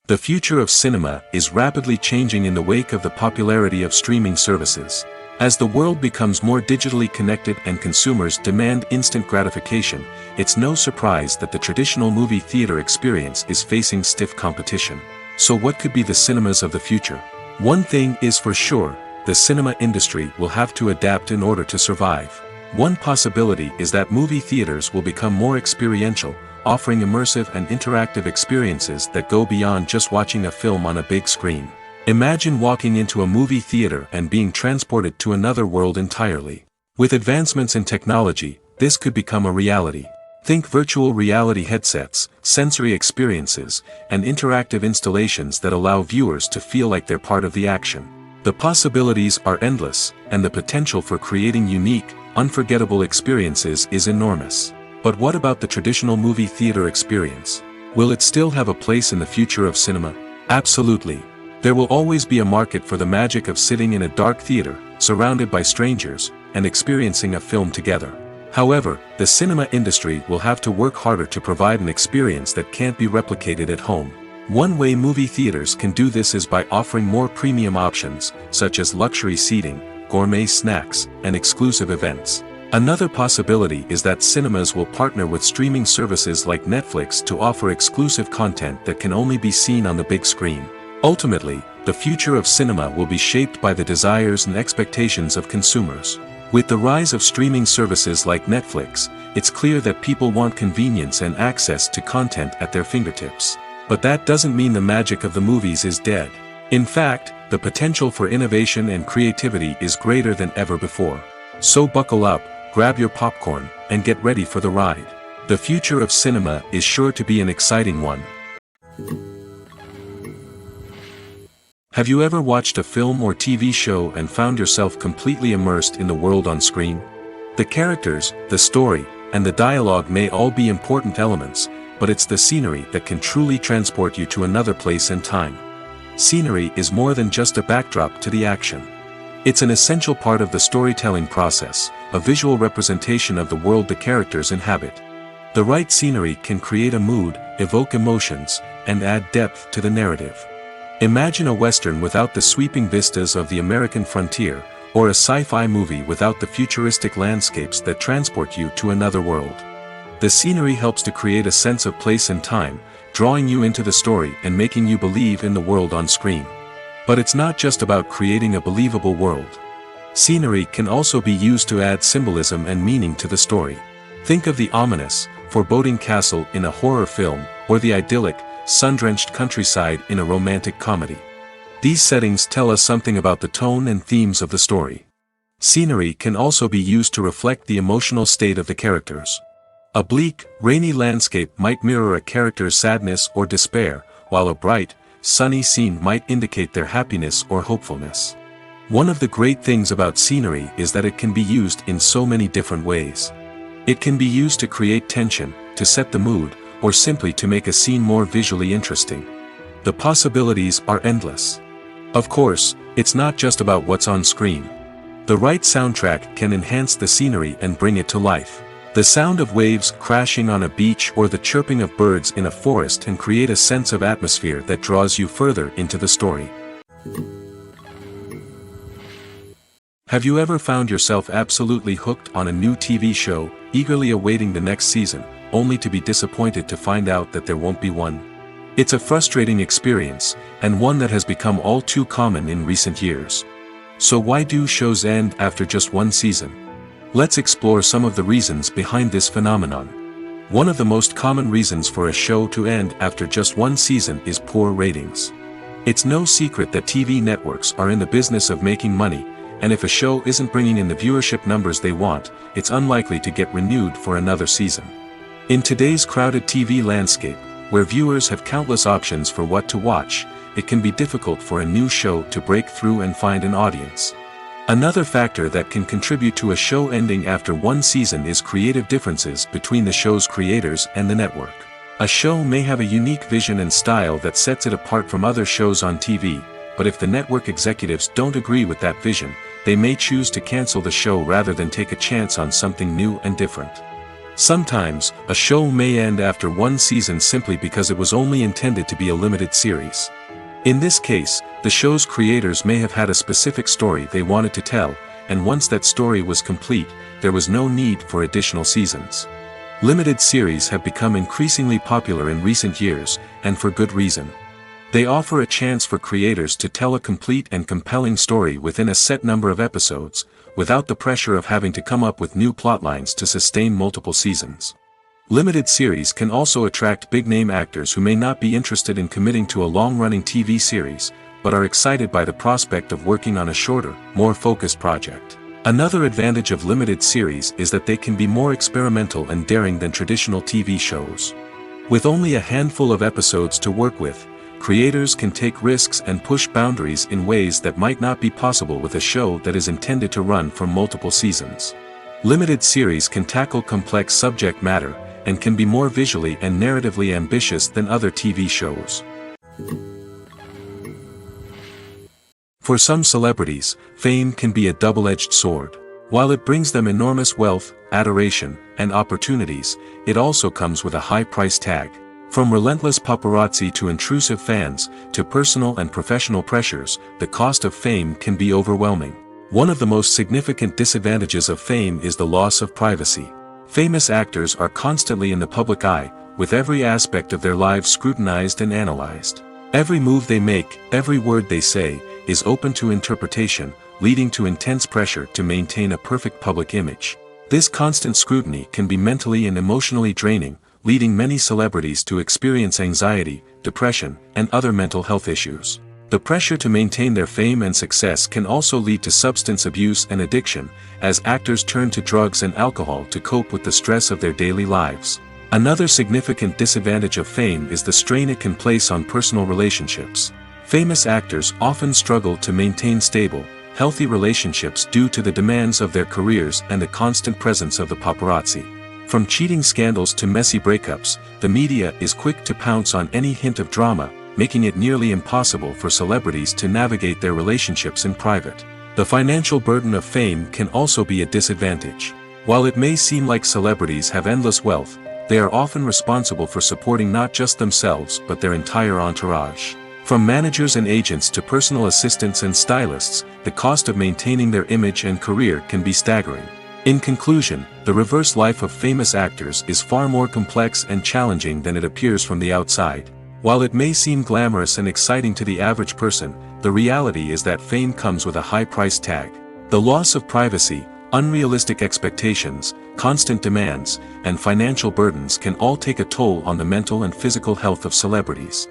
The future of cinema is rapidly changing in the wake of the popularity of streaming services. As the world becomes more digitally connected and consumers demand instant gratification, it's no surprise that the traditional movie theater experience is facing stiff competition. So what could be the cinemas of the future? One thing is for sure, the cinema industry will have to adapt in order to survive. One possibility is that movie theaters will become more experiential, offering immersive and interactive experiences that go beyond just watching a film on a big screen. Imagine walking into a movie theater and being transported to another world entirely. With advancements in technology, this could become a reality. Think virtual reality headsets, sensory experiences, and interactive installations that allow viewers to feel like they're part of the action. The possibilities are endless, and the potential for creating unique, unforgettable experiences is enormous. But what about the traditional movie theater experience? Will it still have a place in the future of cinema? Absolutely. There will always be a market for the magic of sitting in a dark theater, surrounded by strangers, and experiencing a film together. However, the cinema industry will have to work harder to provide an experience that can't be replicated at home. One way movie theaters can do this is by offering more premium options, such as luxury seating, gourmet snacks, and exclusive events. Another possibility is that cinemas will partner with streaming services like Netflix to offer exclusive content that can only be seen on the big screen. Ultimately, the future of cinema will be shaped by the desires and expectations of consumers. With the rise of streaming services like Netflix, it's clear that people want convenience and access to content at their fingertips. But that doesn't mean the magic of the movies is dead. In fact, the potential for innovation and creativity is greater than ever before. So buckle up, grab your popcorn, and get ready for the ride. The future of cinema is sure to be an exciting one. Have you ever watched a film or TV show and found yourself completely immersed in the world on screen? The characters, the story, and the dialogue may all be important elements, but it's the scenery that can truly transport you to another place and time. Scenery is more than just a backdrop to the action. It's an essential part of the storytelling process, a visual representation of the world the characters inhabit. The right scenery can create a mood, evoke emotions, and add depth to the narrative. Imagine a Western without the sweeping vistas of the American frontier, or a sci-fi movie without the futuristic landscapes that transport you to another world. The scenery helps to create a sense of place and time, drawing you into the story and making you believe in the world on screen. But it's not just about creating a believable world. Scenery can also be used to add symbolism and meaning to the story. Think of the ominous, foreboding castle in a horror film, or the idyllic, sun-drenched countryside in a romantic comedy. These settings tell us something about the tone and themes of the story. Scenery can also be used to reflect the emotional state of the characters. A bleak, rainy landscape might mirror a character's sadness or despair, while a bright, sunny scene might indicate their happiness or hopefulness. One of the great things about scenery is that it can be used in so many different ways. It can be used to create tension, to set the mood, or simply to make a scene more visually interesting. The possibilities are endless. Of course, it's not just about what's on screen. The right soundtrack can enhance the scenery and bring it to life. The sound of waves crashing on a beach or the chirping of birds in a forest can create a sense of atmosphere that draws you further into the story. Have you ever found yourself absolutely hooked on a new TV show, eagerly awaiting the next season, only to be disappointed to find out that there won't be one? It's a frustrating experience, and one that has become all too common in recent years. So why do shows end after just one season? Let's explore some of the reasons behind this phenomenon. One of the most common reasons for a show to end after just one season is poor ratings. It's no secret that TV networks are in the business of making money, and if a show isn't bringing in the viewership numbers they want, it's unlikely to get renewed for another season. In today's crowded TV landscape, where viewers have countless options for what to watch, it can be difficult for a new show to break through and find an audience. Another factor that can contribute to a show ending after one season is creative differences between the show's creators and the network. A show may have a unique vision and style that sets it apart from other shows on TV, but if the network executives don't agree with that vision, they may choose to cancel the show rather than take a chance on something new and different. Sometimes, a show may end after one season simply because it was only intended to be a limited series. In this case, the show's creators may have had a specific story they wanted to tell, and once that story was complete, there was no need for additional seasons. Limited series have become increasingly popular in recent years, and for good reason. They offer a chance for creators to tell a complete and compelling story within a set number of episodes, without the pressure of having to come up with new plotlines to sustain multiple seasons. Limited series can also attract big-name actors who may not be interested in committing to a long-running TV series, but are excited by the prospect of working on a shorter, more focused project. Another advantage of limited series is that they can be more experimental and daring than traditional TV shows. With only a handful of episodes to work with, creators can take risks and push boundaries in ways that might not be possible with a show that is intended to run for multiple seasons. Limited series can tackle complex subject matter, and can be more visually and narratively ambitious than other TV shows. For some celebrities, fame can be a double-edged sword. While it brings them enormous wealth, adoration, and opportunities, it also comes with a high price tag. From relentless paparazzi to intrusive fans, to personal and professional pressures, the cost of fame can be overwhelming. One of the most significant disadvantages of fame is the loss of privacy. Famous actors are constantly in the public eye, with every aspect of their lives scrutinized and analyzed. Every move they make, every word they say, is open to interpretation, leading to intense pressure to maintain a perfect public image. This constant scrutiny can be mentally and emotionally draining, leading many celebrities to experience anxiety, depression, and other mental health issues. The pressure to maintain their fame and success can also lead to substance abuse and addiction, as actors turn to drugs and alcohol to cope with the stress of their daily lives. Another significant disadvantage of fame is the strain it can place on personal relationships. Famous actors often struggle to maintain stable, healthy relationships due to the demands of their careers and the constant presence of the paparazzi. From cheating scandals to messy breakups, the media is quick to pounce on any hint of drama, making it nearly impossible for celebrities to navigate their relationships in private. The financial burden of fame can also be a disadvantage. While it may seem like celebrities have endless wealth, they are often responsible for supporting not just themselves but their entire entourage. From managers and agents to personal assistants and stylists, the cost of maintaining their image and career can be staggering. In conclusion, the reverse life of famous actors is far more complex and challenging than it appears from the outside. While it may seem glamorous and exciting to the average person, the reality is that fame comes with a high price tag. The loss of privacy, unrealistic expectations, constant demands, and financial burdens can all take a toll on the mental and physical health of celebrities.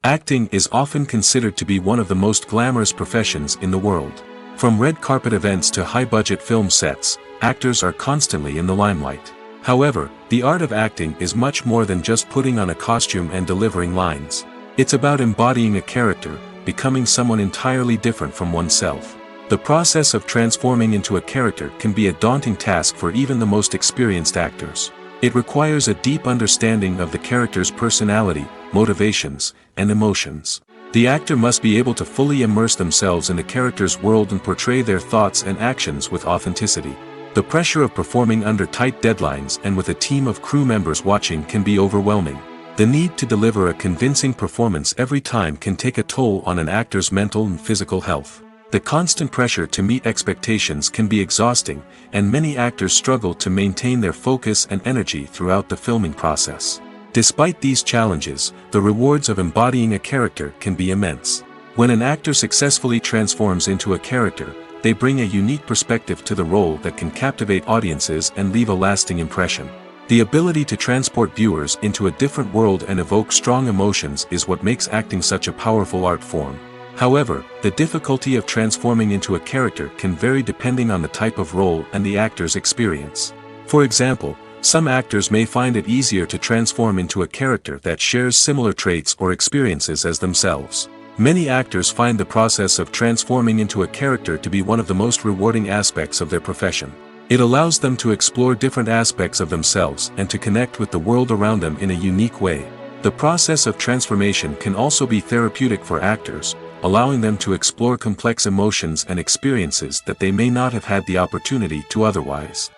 Acting is often considered to be one of the most glamorous professions in the world. From red carpet events to high-budget film sets, actors are constantly in the limelight. However, the art of acting is much more than just putting on a costume and delivering lines. It's about embodying a character, becoming someone entirely different from oneself. The process of transforming into a character can be a daunting task for even the most experienced actors. It requires a deep understanding of the character's personality, motivations, and emotions. The actor must be able to fully immerse themselves in the character's world and portray their thoughts and actions with authenticity. The pressure of performing under tight deadlines and with a team of crew members watching can be overwhelming. The need to deliver a convincing performance every time can take a toll on an actor's mental and physical health. The constant pressure to meet expectations can be exhausting, and many actors struggle to maintain their focus and energy throughout the filming process. Despite these challenges, the rewards of embodying a character can be immense. When an actor successfully transforms into a character, they bring a unique perspective to the role that can captivate audiences and leave a lasting impression. The ability to transport viewers into a different world and evoke strong emotions is what makes acting such a powerful art form. However, the difficulty of transforming into a character can vary depending on the type of role and the actor's experience. For example, some actors may find it easier to transform into a character that shares similar traits or experiences as themselves. Many actors find the process of transforming into a character to be one of the most rewarding aspects of their profession. It allows them to explore different aspects of themselves and to connect with the world around them in a unique way. The process of transformation can also be therapeutic for actors, allowing them to explore complex emotions and experiences that they may not have had the opportunity to otherwise.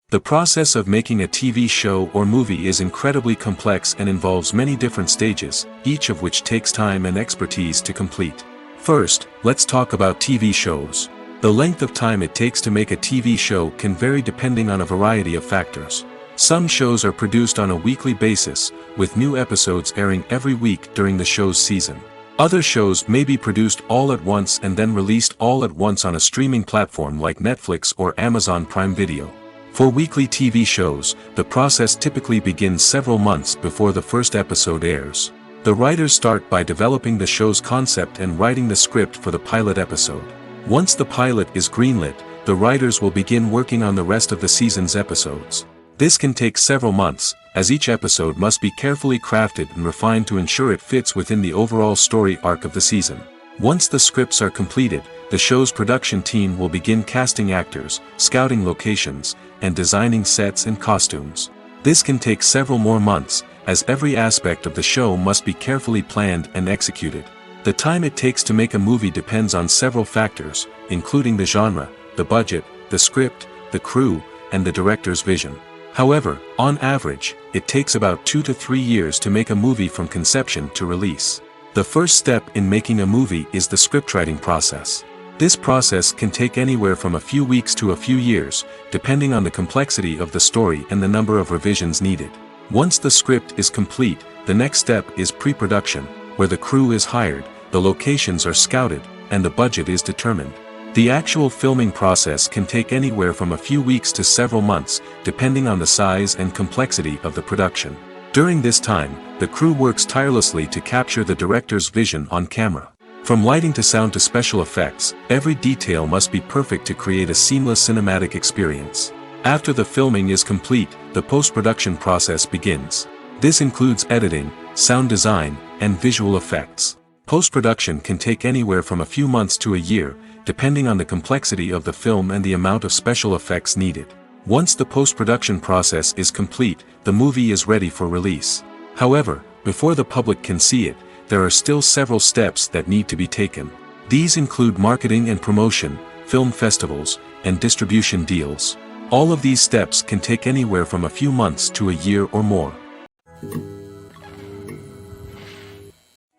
The process of making a TV show or movie is incredibly complex and involves many different stages, each of which takes time and expertise to complete. First, let's talk about TV shows. The length of time it takes to make a TV show can vary depending on a variety of factors. Some shows are produced on a weekly basis, with new episodes airing every week during the show's season. Other shows may be produced all at once and then released all at once on a streaming platform like Netflix or Amazon Prime Video. For weekly TV shows, the process typically begins several months before the first episode airs. The writers start by developing the show's concept and writing the script for the pilot episode. Once the pilot is greenlit, the writers will begin working on the rest of the season's episodes. This can take several months, as each episode must be carefully crafted and refined to ensure it fits within the overall story arc of the season. Once the scripts are completed, the show's production team will begin casting actors, scouting locations, and designing sets and costumes. This can take several more months, as every aspect of the show must be carefully planned and executed. The time it takes to make a movie depends on several factors, including the genre, the budget, the script, the crew, and the director's vision. However, on average, it takes about 2 to 3 years to make a movie from conception to release. The first step in making a movie is the scriptwriting process. This process can take anywhere from a few weeks to a few years, depending on the complexity of the story and the number of revisions needed. Once the script is complete, the next step is pre-production, where the crew is hired, the locations are scouted, and the budget is determined. The actual filming process can take anywhere from a few weeks to several months, depending on the size and complexity of the production. During this time, the crew works tirelessly to capture the director's vision on camera. From lighting to sound to special effects, every detail must be perfect to create a seamless cinematic experience. After the filming is complete, the post-production process begins. This includes editing, sound design, and visual effects. Post-production can take anywhere from a few months to a year, depending on the complexity of the film and the amount of special effects needed. Once the post-production process is complete, the movie is ready for release. However, before the public can see it, there are still several steps that need to be taken. These include marketing and promotion, film festivals, and distribution deals. All of these steps can take anywhere from a few months to a year or more.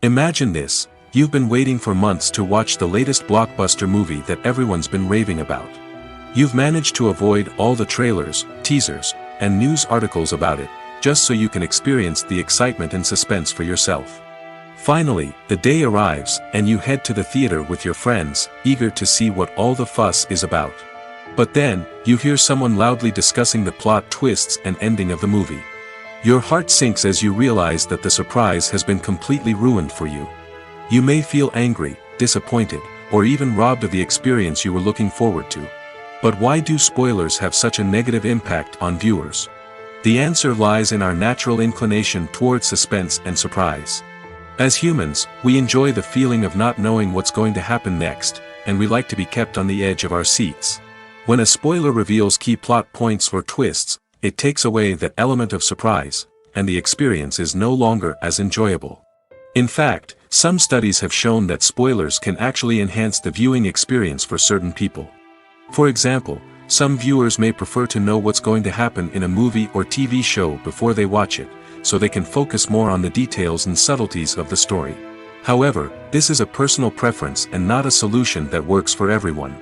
Imagine this: you've been waiting for months to watch the latest blockbuster movie that everyone's been raving about. You've managed to avoid all the trailers, teasers, and news articles about it, just so you can experience the excitement and suspense for yourself. Finally, the day arrives, and you head to the theater with your friends, eager to see what all the fuss is about. But then, you hear someone loudly discussing the plot twists and ending of the movie. Your heart sinks as you realize that the surprise has been completely ruined for you. You may feel angry, disappointed, or even robbed of the experience you were looking forward to. But why do spoilers have such a negative impact on viewers? The answer lies in our natural inclination towards suspense and surprise. As humans, we enjoy the feeling of not knowing what's going to happen next, and we like to be kept on the edge of our seats. When a spoiler reveals key plot points or twists, it takes away that element of surprise, and the experience is no longer as enjoyable. In fact, some studies have shown that spoilers can actually enhance the viewing experience for certain people. For example, some viewers may prefer to know what's going to happen in a movie or TV show before they watch it, so they can focus more on the details and subtleties of the story. However, this is a personal preference and not a solution that works for everyone.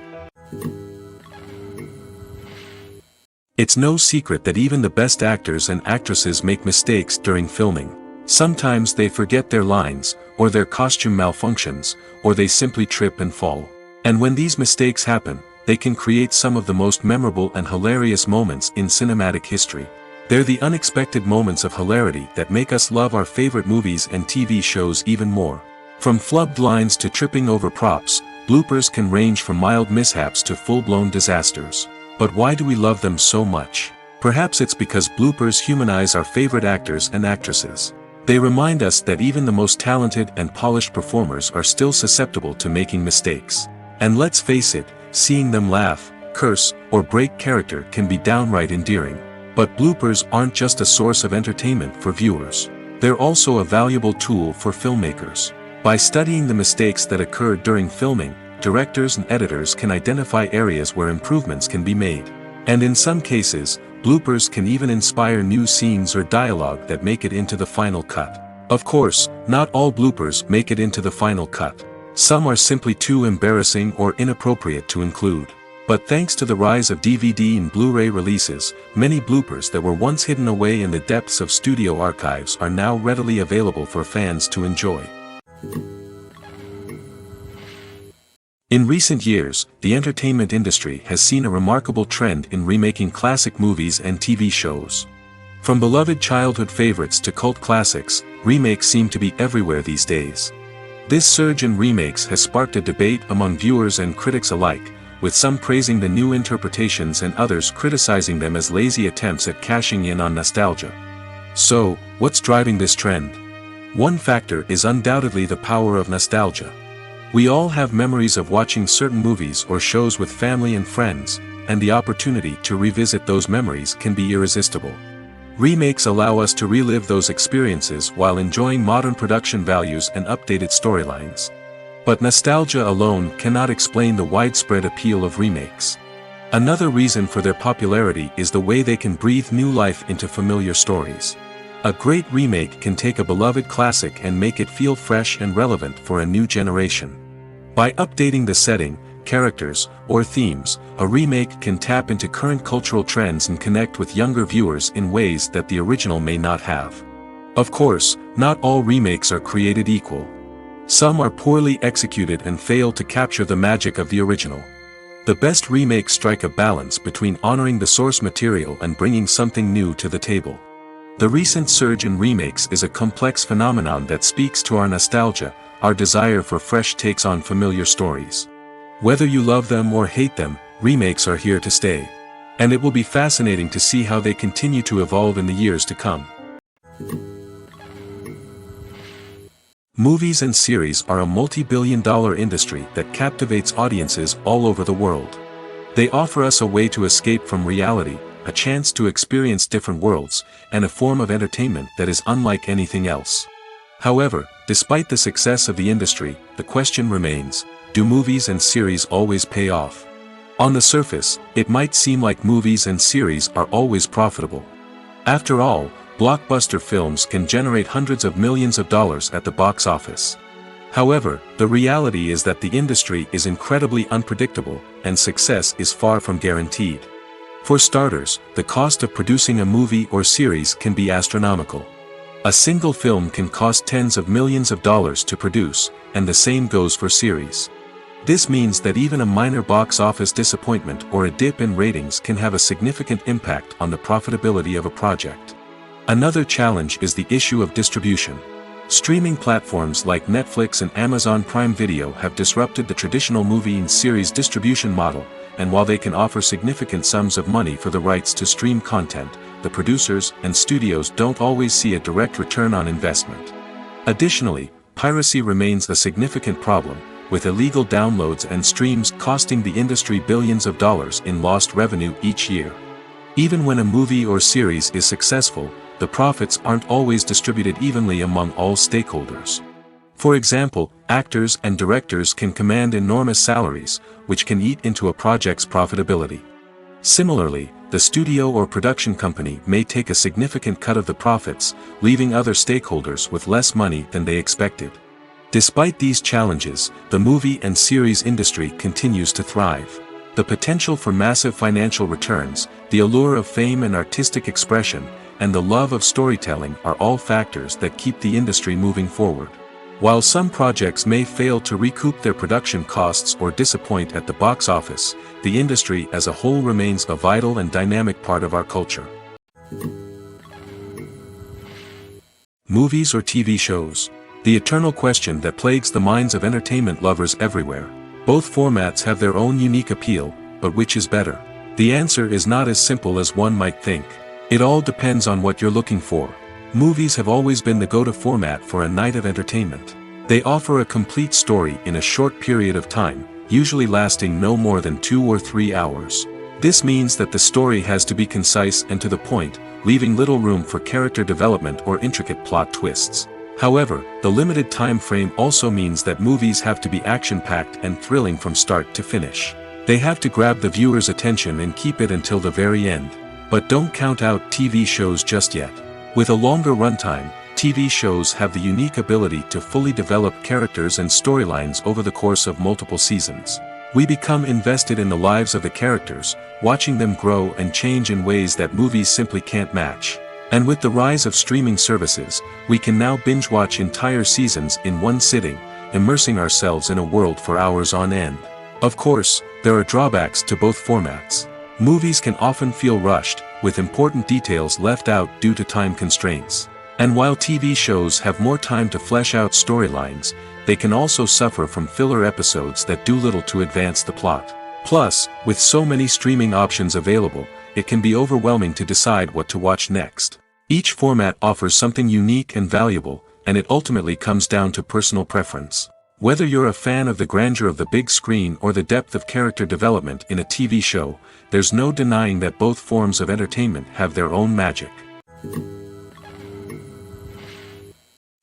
It's no secret that even the best actors and actresses make mistakes during filming. Sometimes they forget their lines, or their costume malfunctions, or they simply trip and fall. And when these mistakes happen, they can create some of the most memorable and hilarious moments in cinematic history. They're the unexpected moments of hilarity that make us love our favorite movies and TV shows even more. From flubbed lines to tripping over props, bloopers can range from mild mishaps to full-blown disasters. But why do we love them so much? Perhaps it's because bloopers humanize our favorite actors and actresses. They remind us that even the most talented and polished performers are still susceptible to making mistakes. And let's face it, seeing them laugh, curse, or break character can be downright endearing. But bloopers aren't just a source of entertainment for viewers. They're also a valuable tool for filmmakers. By studying the mistakes that occurred during filming, directors and editors can identify areas where improvements can be made. And in some cases, bloopers can even inspire new scenes or dialogue that make it into the final cut. Of course, not all bloopers make it into the final cut. Some are simply too embarrassing or inappropriate to include. But thanks to the rise of DVD and Blu-ray releases, many bloopers that were once hidden away in the depths of studio archives are now readily available for fans to enjoy. In recent years, the entertainment industry has seen a remarkable trend in remaking classic movies and TV shows. From beloved childhood favorites to cult classics, remakes seem to be everywhere these days. This surge in remakes has sparked a debate among viewers and critics alike, with some praising the new interpretations and others criticizing them as lazy attempts at cashing in on nostalgia. So, what's driving this trend? One factor is undoubtedly the power of nostalgia. We all have memories of watching certain movies or shows with family and friends, and the opportunity to revisit those memories can be irresistible. Remakes allow us to relive those experiences while enjoying modern production values and updated storylines. But nostalgia alone cannot explain the widespread appeal of remakes. Another reason for their popularity is the way they can breathe new life into familiar stories. A great remake can take a beloved classic and make it feel fresh and relevant for a new generation. By updating the setting, characters, or themes, a remake can tap into current cultural trends and connect with younger viewers in ways that the original may not have. Of course, not all remakes are created equal. Some are poorly executed and fail to capture the magic of the original. The best remakes strike a balance between honoring the source material and bringing something new to the table. The recent surge in remakes is a complex phenomenon that speaks to our nostalgia, our desire for fresh takes on familiar stories. Whether you love them or hate them, remakes are here to stay. And it will be fascinating to see how they continue to evolve in the years to come. Movies and series are a multi-billion-dollar industry that captivates audiences all over the world. They offer us a way to escape from reality, a chance to experience different worlds, and a form of entertainment that is unlike anything else. However, despite the success of the industry, the question remains, do movies and series always pay off? On the surface, it might seem like movies and series are always profitable. After all, blockbuster films can generate hundreds of millions of dollars at the box office. However, the reality is that the industry is incredibly unpredictable, and success is far from guaranteed. For starters, the cost of producing a movie or series can be astronomical. A single film can cost tens of millions of dollars to produce, and the same goes for series. This means that even a minor box office disappointment or a dip in ratings can have a significant impact on the profitability of a project. Another challenge is the issue of distribution. Streaming platforms like Netflix and Amazon Prime Video have disrupted the traditional movie and series distribution model, and while they can offer significant sums of money for the rights to stream content, the producers and studios don't always see a direct return on investment. Additionally, piracy remains a significant problem, with illegal downloads and streams costing the industry billions of dollars in lost revenue each year. Even when a movie or series is successful, the profits aren't always distributed evenly among all stakeholders. For example, actors and directors can command enormous salaries, which can eat into a project's profitability. Similarly, the studio or production company may take a significant cut of the profits, leaving other stakeholders with less money than they expected. Despite these challenges, the movie and series industry continues to thrive. The potential for massive financial returns, the allure of fame and artistic expression, and the love of storytelling are all factors that keep the industry moving forward. While some projects may fail to recoup their production costs or disappoint at the box office, the industry as a whole remains a vital and dynamic part of our culture. Movies or TV shows? The eternal question that plagues the minds of entertainment lovers everywhere. Both formats have their own unique appeal, but which is better? The answer is not as simple as one might think. It all depends on what you're looking for. Movies have always been the go-to format for a night of entertainment. They offer a complete story in a short period of time, usually lasting no more than 2 or 3 hours. This means that the story has to be concise and to the point, leaving little room for character development or intricate plot twists. However, the limited time frame also means that movies have to be action-packed and thrilling from start to finish. They have to grab the viewer's attention and keep it until the very end. But don't count out TV shows just yet. With a longer runtime, TV shows have the unique ability to fully develop characters and storylines over the course of multiple seasons. We become invested in the lives of the characters, watching them grow and change in ways that movies simply can't match. And with the rise of streaming services, we can now binge-watch entire seasons in one sitting, immersing ourselves in a world for hours on end. Of course, there are drawbacks to both formats. Movies can often feel rushed, with important details left out due to time constraints. And while TV shows have more time to flesh out storylines, they can also suffer from filler episodes that do little to advance the plot. Plus, with so many streaming options available, it can be overwhelming to decide what to watch next. Each format offers something unique and valuable, and it ultimately comes down to personal preference. Whether you're a fan of the grandeur of the big screen or the depth of character development in a TV show, there's no denying that both forms of entertainment have their own magic.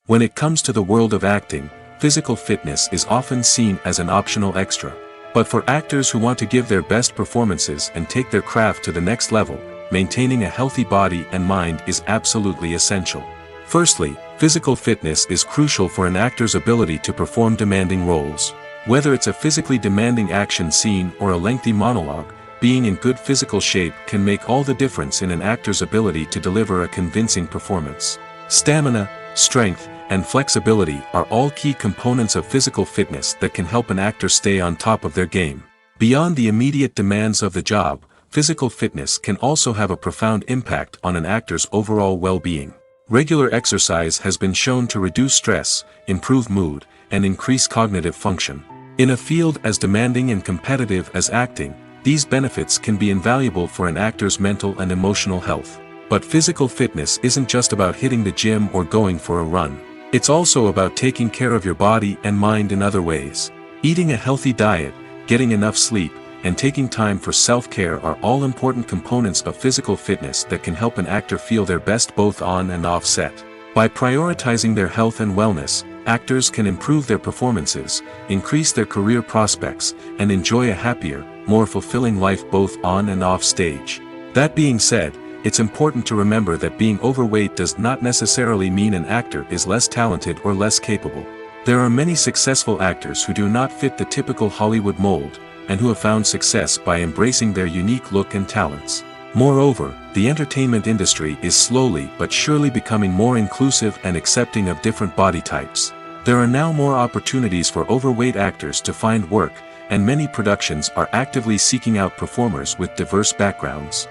When it comes to the world of acting, physical fitness is often seen as an optional extra. But for actors who want to give their best performances and take their craft to the next level, maintaining a healthy body and mind is absolutely essential. Firstly, physical fitness is crucial for an actor's ability to perform demanding roles. Whether it's a physically demanding action scene or a lengthy monologue, being in good physical shape can make all the difference in an actor's ability to deliver a convincing performance. Stamina, strength, and flexibility are all key components of physical fitness that can help an actor stay on top of their game. Beyond the immediate demands of the job, physical fitness can also have a profound impact on an actor's overall well-being. Regular exercise has been shown to reduce stress, improve mood, and increase cognitive function. In a field as demanding and competitive as acting, these benefits can be invaluable for an actor's mental and emotional health. But physical fitness isn't just about hitting the gym or going for a run. It's also about taking care of your body and mind in other ways. Eating a healthy diet, getting enough sleep, and taking time for self-care are all important components of physical fitness that can help an actor feel their best both on and off set. By prioritizing their health and wellness, actors can improve their performances, increase their career prospects, and enjoy a happier, more fulfilling life both on and off stage. That being said, it's important to remember that being overweight does not necessarily mean an actor is less talented or less capable. There are many successful actors who do not fit the typical Hollywood mold, and who have found success by embracing their unique look and talents. Moreover, the entertainment industry is slowly but surely becoming more inclusive and accepting of different body types. There are now more opportunities for overweight actors to find work, and many productions are actively seeking out performers with diverse backgrounds.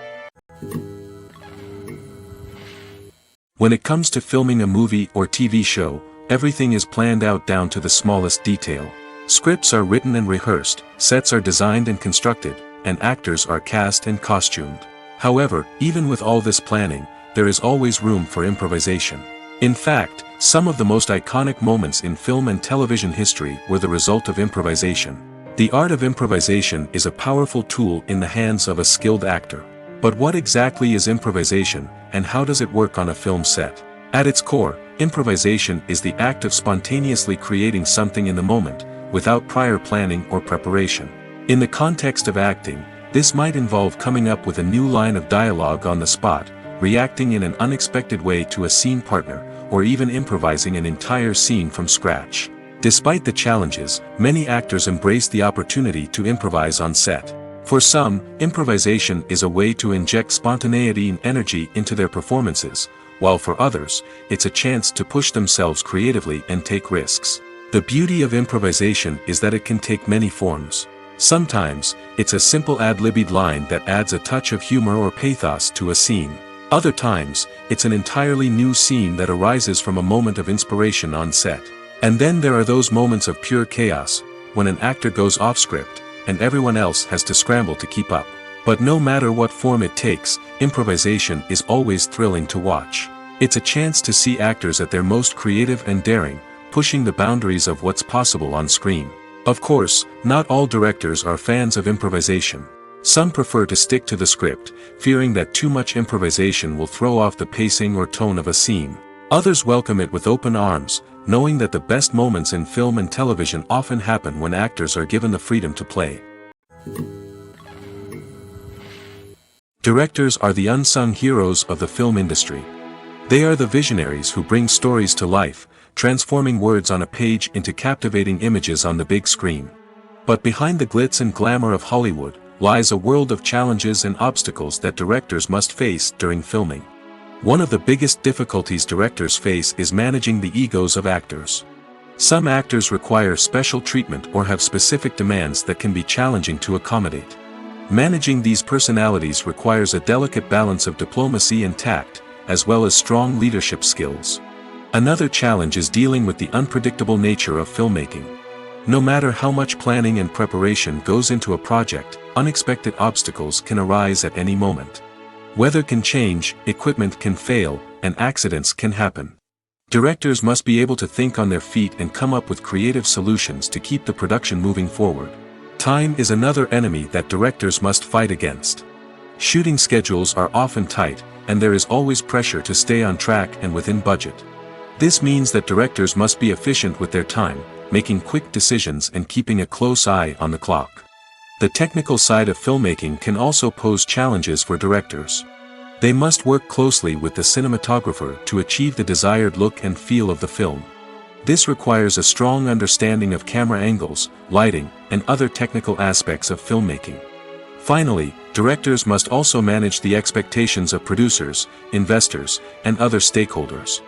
When it comes to filming a movie or TV show, everything is planned out down to the smallest detail. Scripts are written and rehearsed, sets are designed and constructed, and actors are cast and costumed. However, even with all this planning, there is always room for improvisation. In fact, some of the most iconic moments in film and television history were the result of improvisation. The art of improvisation is a powerful tool in the hands of a skilled actor. But what exactly is improvisation, and how does it work on a film set? At its core, improvisation is the act of spontaneously creating something in the moment, without prior planning or preparation. In the context of acting, this might involve coming up with a new line of dialogue on the spot, reacting in an unexpected way to a scene partner, or even improvising an entire scene from scratch. Despite the challenges, many actors embrace the opportunity to improvise on set. For some, improvisation is a way to inject spontaneity and energy into their performances, while for others, it's a chance to push themselves creatively and take risks. The beauty of improvisation is that it can take many forms. Sometimes, it's a simple ad-libbed line that adds a touch of humor or pathos to a scene. Other times, it's an entirely new scene that arises from a moment of inspiration on set. And then there are those moments of pure chaos, when an actor goes off script, and everyone else has to scramble to keep up. But no matter what form it takes, improvisation is always thrilling to watch. It's a chance to see actors at their most creative and daring, pushing the boundaries of what's possible on screen. Of course, not all directors are fans of improvisation. Some prefer to stick to the script, fearing that too much improvisation will throw off the pacing or tone of a scene. Others welcome it with open arms, knowing that the best moments in film and television often happen when actors are given the freedom to play. Directors are the unsung heroes of the film industry. They are the visionaries who bring stories to life, transforming words on a page into captivating images on the big screen. But behind the glitz and glamour of Hollywood, lies a world of challenges and obstacles that directors must face during filming. One of the biggest difficulties directors face is managing the egos of actors. Some actors require special treatment or have specific demands that can be challenging to accommodate. Managing these personalities requires a delicate balance of diplomacy and tact, as well as strong leadership skills. Another challenge is dealing with the unpredictable nature of filmmaking. No matter how much planning and preparation goes into a project, unexpected obstacles can arise at any moment. Weather can change, equipment can fail, and accidents can happen. Directors must be able to think on their feet and come up with creative solutions to keep the production moving forward. Time is another enemy that directors must fight against. Shooting schedules are often tight, and there is always pressure to stay on track and within budget. This means that directors must be efficient with their time, making quick decisions and keeping a close eye on the clock. The technical side of filmmaking can also pose challenges for directors. They must work closely with the cinematographer to achieve the desired look and feel of the film. This requires a strong understanding of camera angles, lighting, and other technical aspects of filmmaking. Finally, directors must also manage the expectations of producers, investors, and other stakeholders.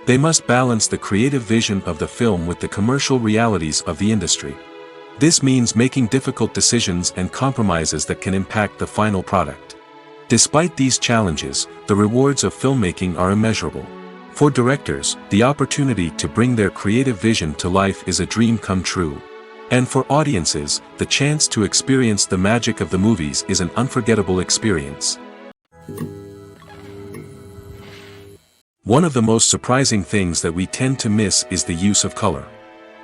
They must balance the creative vision of the film with the commercial realities of the industry. This means making difficult decisions and compromises that can impact the final product. Despite these challenges, the rewards of filmmaking are immeasurable. For directors, the opportunity to bring their creative vision to life is a dream come true. And for audiences, the chance to experience the magic of the movies is an unforgettable experience. One of the most surprising things that we tend to miss is the use of color.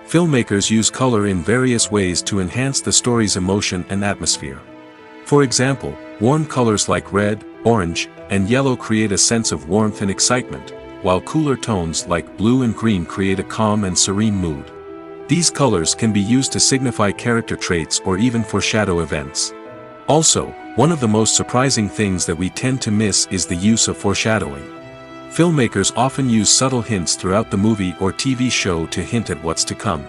Filmmakers use color in various ways to enhance the story's emotion and atmosphere. For example, warm colors like red, orange, and yellow create a sense of warmth and excitement, while cooler tones like blue and green create a calm and serene mood. These colors can be used to signify character traits or even foreshadow events. Also, one of the most surprising things that we tend to miss is the use of foreshadowing. Filmmakers often use subtle hints throughout the movie or TV show to hint at what's to come.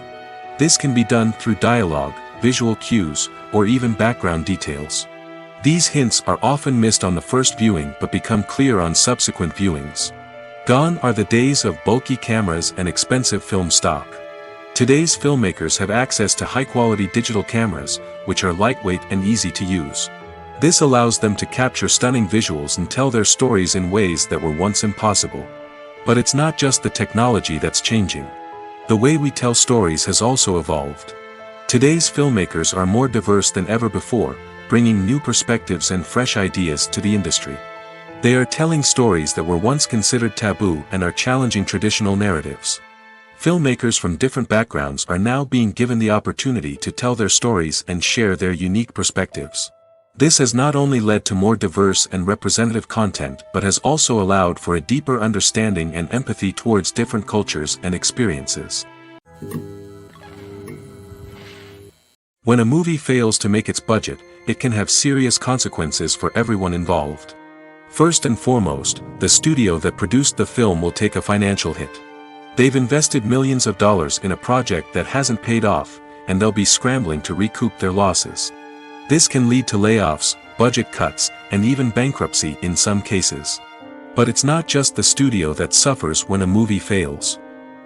This can be done through dialogue, visual cues, or even background details. These hints are often missed on the first viewing but become clear on subsequent viewings. Gone are the days of bulky cameras and expensive film stock. Today's filmmakers have access to high-quality digital cameras, which are lightweight and easy to use. This allows them to capture stunning visuals and tell their stories in ways that were once impossible. But it's not just the technology that's changing. The way we tell stories has also evolved. Today's filmmakers are more diverse than ever before, bringing new perspectives and fresh ideas to the industry. They are telling stories that were once considered taboo and are challenging traditional narratives. Filmmakers from different backgrounds are now being given the opportunity to tell their stories and share their unique perspectives. This has not only led to more diverse and representative content but has also allowed for a deeper understanding and empathy towards different cultures and experiences. When a movie fails to make its budget, it can have serious consequences for everyone involved. First and foremost, the studio that produced the film will take a financial hit. They've invested millions of dollars in a project that hasn't paid off, and they'll be scrambling to recoup their losses. This can lead to layoffs, budget cuts, and even bankruptcy in some cases. But it's not just the studio that suffers when a movie fails.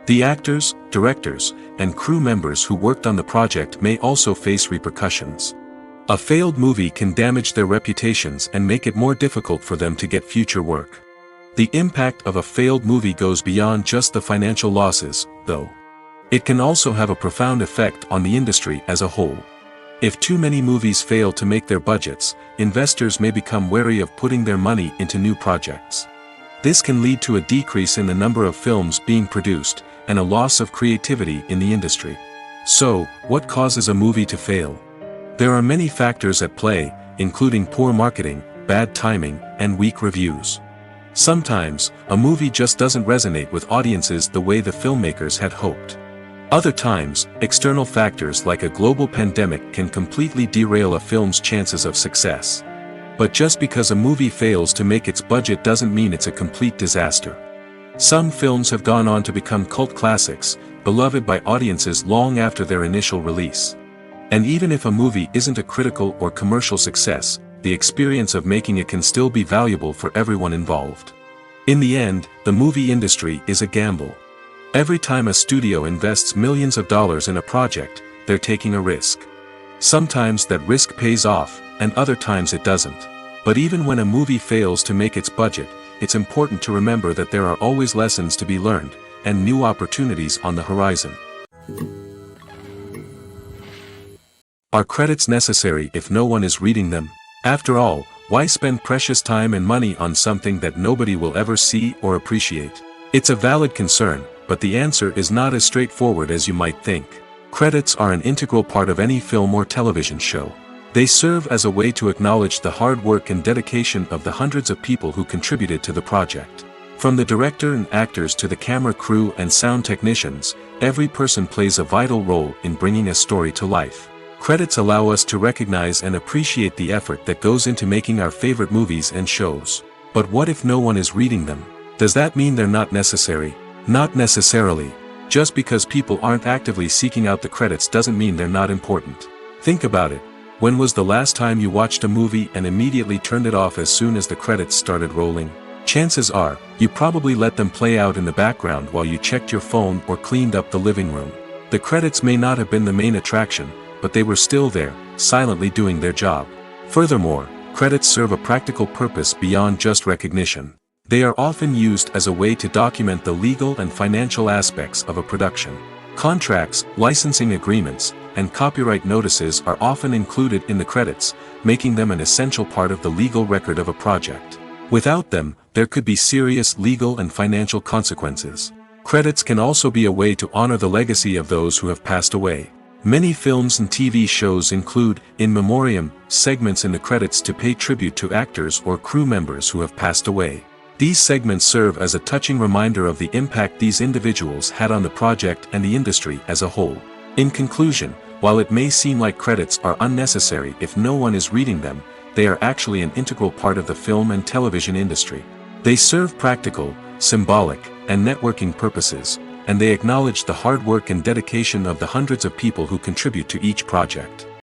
The actors, directors, and crew members who worked on the project may also face repercussions. A failed movie can damage their reputations and make it more difficult for them to get future work. The impact of a failed movie goes beyond just the financial losses, though. It can also have a profound effect on the industry as a whole. If too many movies fail to make their budgets, investors may become wary of putting their money into new projects. This can lead to a decrease in the number of films being produced, and a loss of creativity in the industry. So, what causes a movie to fail? There are many factors at play, including poor marketing, bad timing, and weak reviews. Sometimes, a movie just doesn't resonate with audiences the way the filmmakers had hoped. Other times, external factors like a global pandemic can completely derail a film's chances of success. But just because a movie fails to make its budget doesn't mean it's a complete disaster. Some films have gone on to become cult classics, beloved by audiences long after their initial release. And even if a movie isn't a critical or commercial success, the experience of making it can still be valuable for everyone involved. In the end, the movie industry is a gamble. Every time a studio invests millions of dollars in a project, they're taking a risk. Sometimes that risk pays off, and other times it doesn't. But even when a movie fails to make its budget, it's important to remember that there are always lessons to be learned, and new opportunities on the horizon. Are credits necessary if no one is reading them? After all, why spend precious time and money on something that nobody will ever see or appreciate? It's a valid concern, but the answer is not as straightforward as you might think. Credits are an integral part of any film or television show. They serve as a way to acknowledge the hard work and dedication of the hundreds of people who contributed to the project. From the director and actors to the camera crew and sound technicians, every person plays a vital role in bringing a story to life. Credits allow us to recognize and appreciate the effort that goes into making our favorite movies and shows. But what if no one is reading them? Does that mean they're not necessary? Not necessarily. Just because people aren't actively seeking out the credits doesn't mean they're not important. Think about it. When was the last time you watched a movie and immediately turned it off as soon as the credits started rolling? Chances are, you probably let them play out in the background while you checked your phone or cleaned up the living room. The credits may not have been the main attraction, but they were still there, silently doing their job. Furthermore, credits serve a practical purpose beyond just recognition. They are often used as a way to document the legal and financial aspects of a production. Contracts, licensing agreements, and copyright notices are often included in the credits, making them an essential part of the legal record of a project. Without them, there could be serious legal and financial consequences. Credits can also be a way to honor the legacy of those who have passed away. Many films and TV shows include, in memoriam, segments in the credits to pay tribute to actors or crew members who have passed away. These segments serve as a touching reminder of the impact these individuals had on the project and the industry as a whole. In conclusion, while it may seem like credits are unnecessary if no one is reading them, they are actually an integral part of the film and television industry. They serve practical, symbolic, and networking purposes, and they acknowledge the hard work and dedication of the hundreds of people who contribute to each project.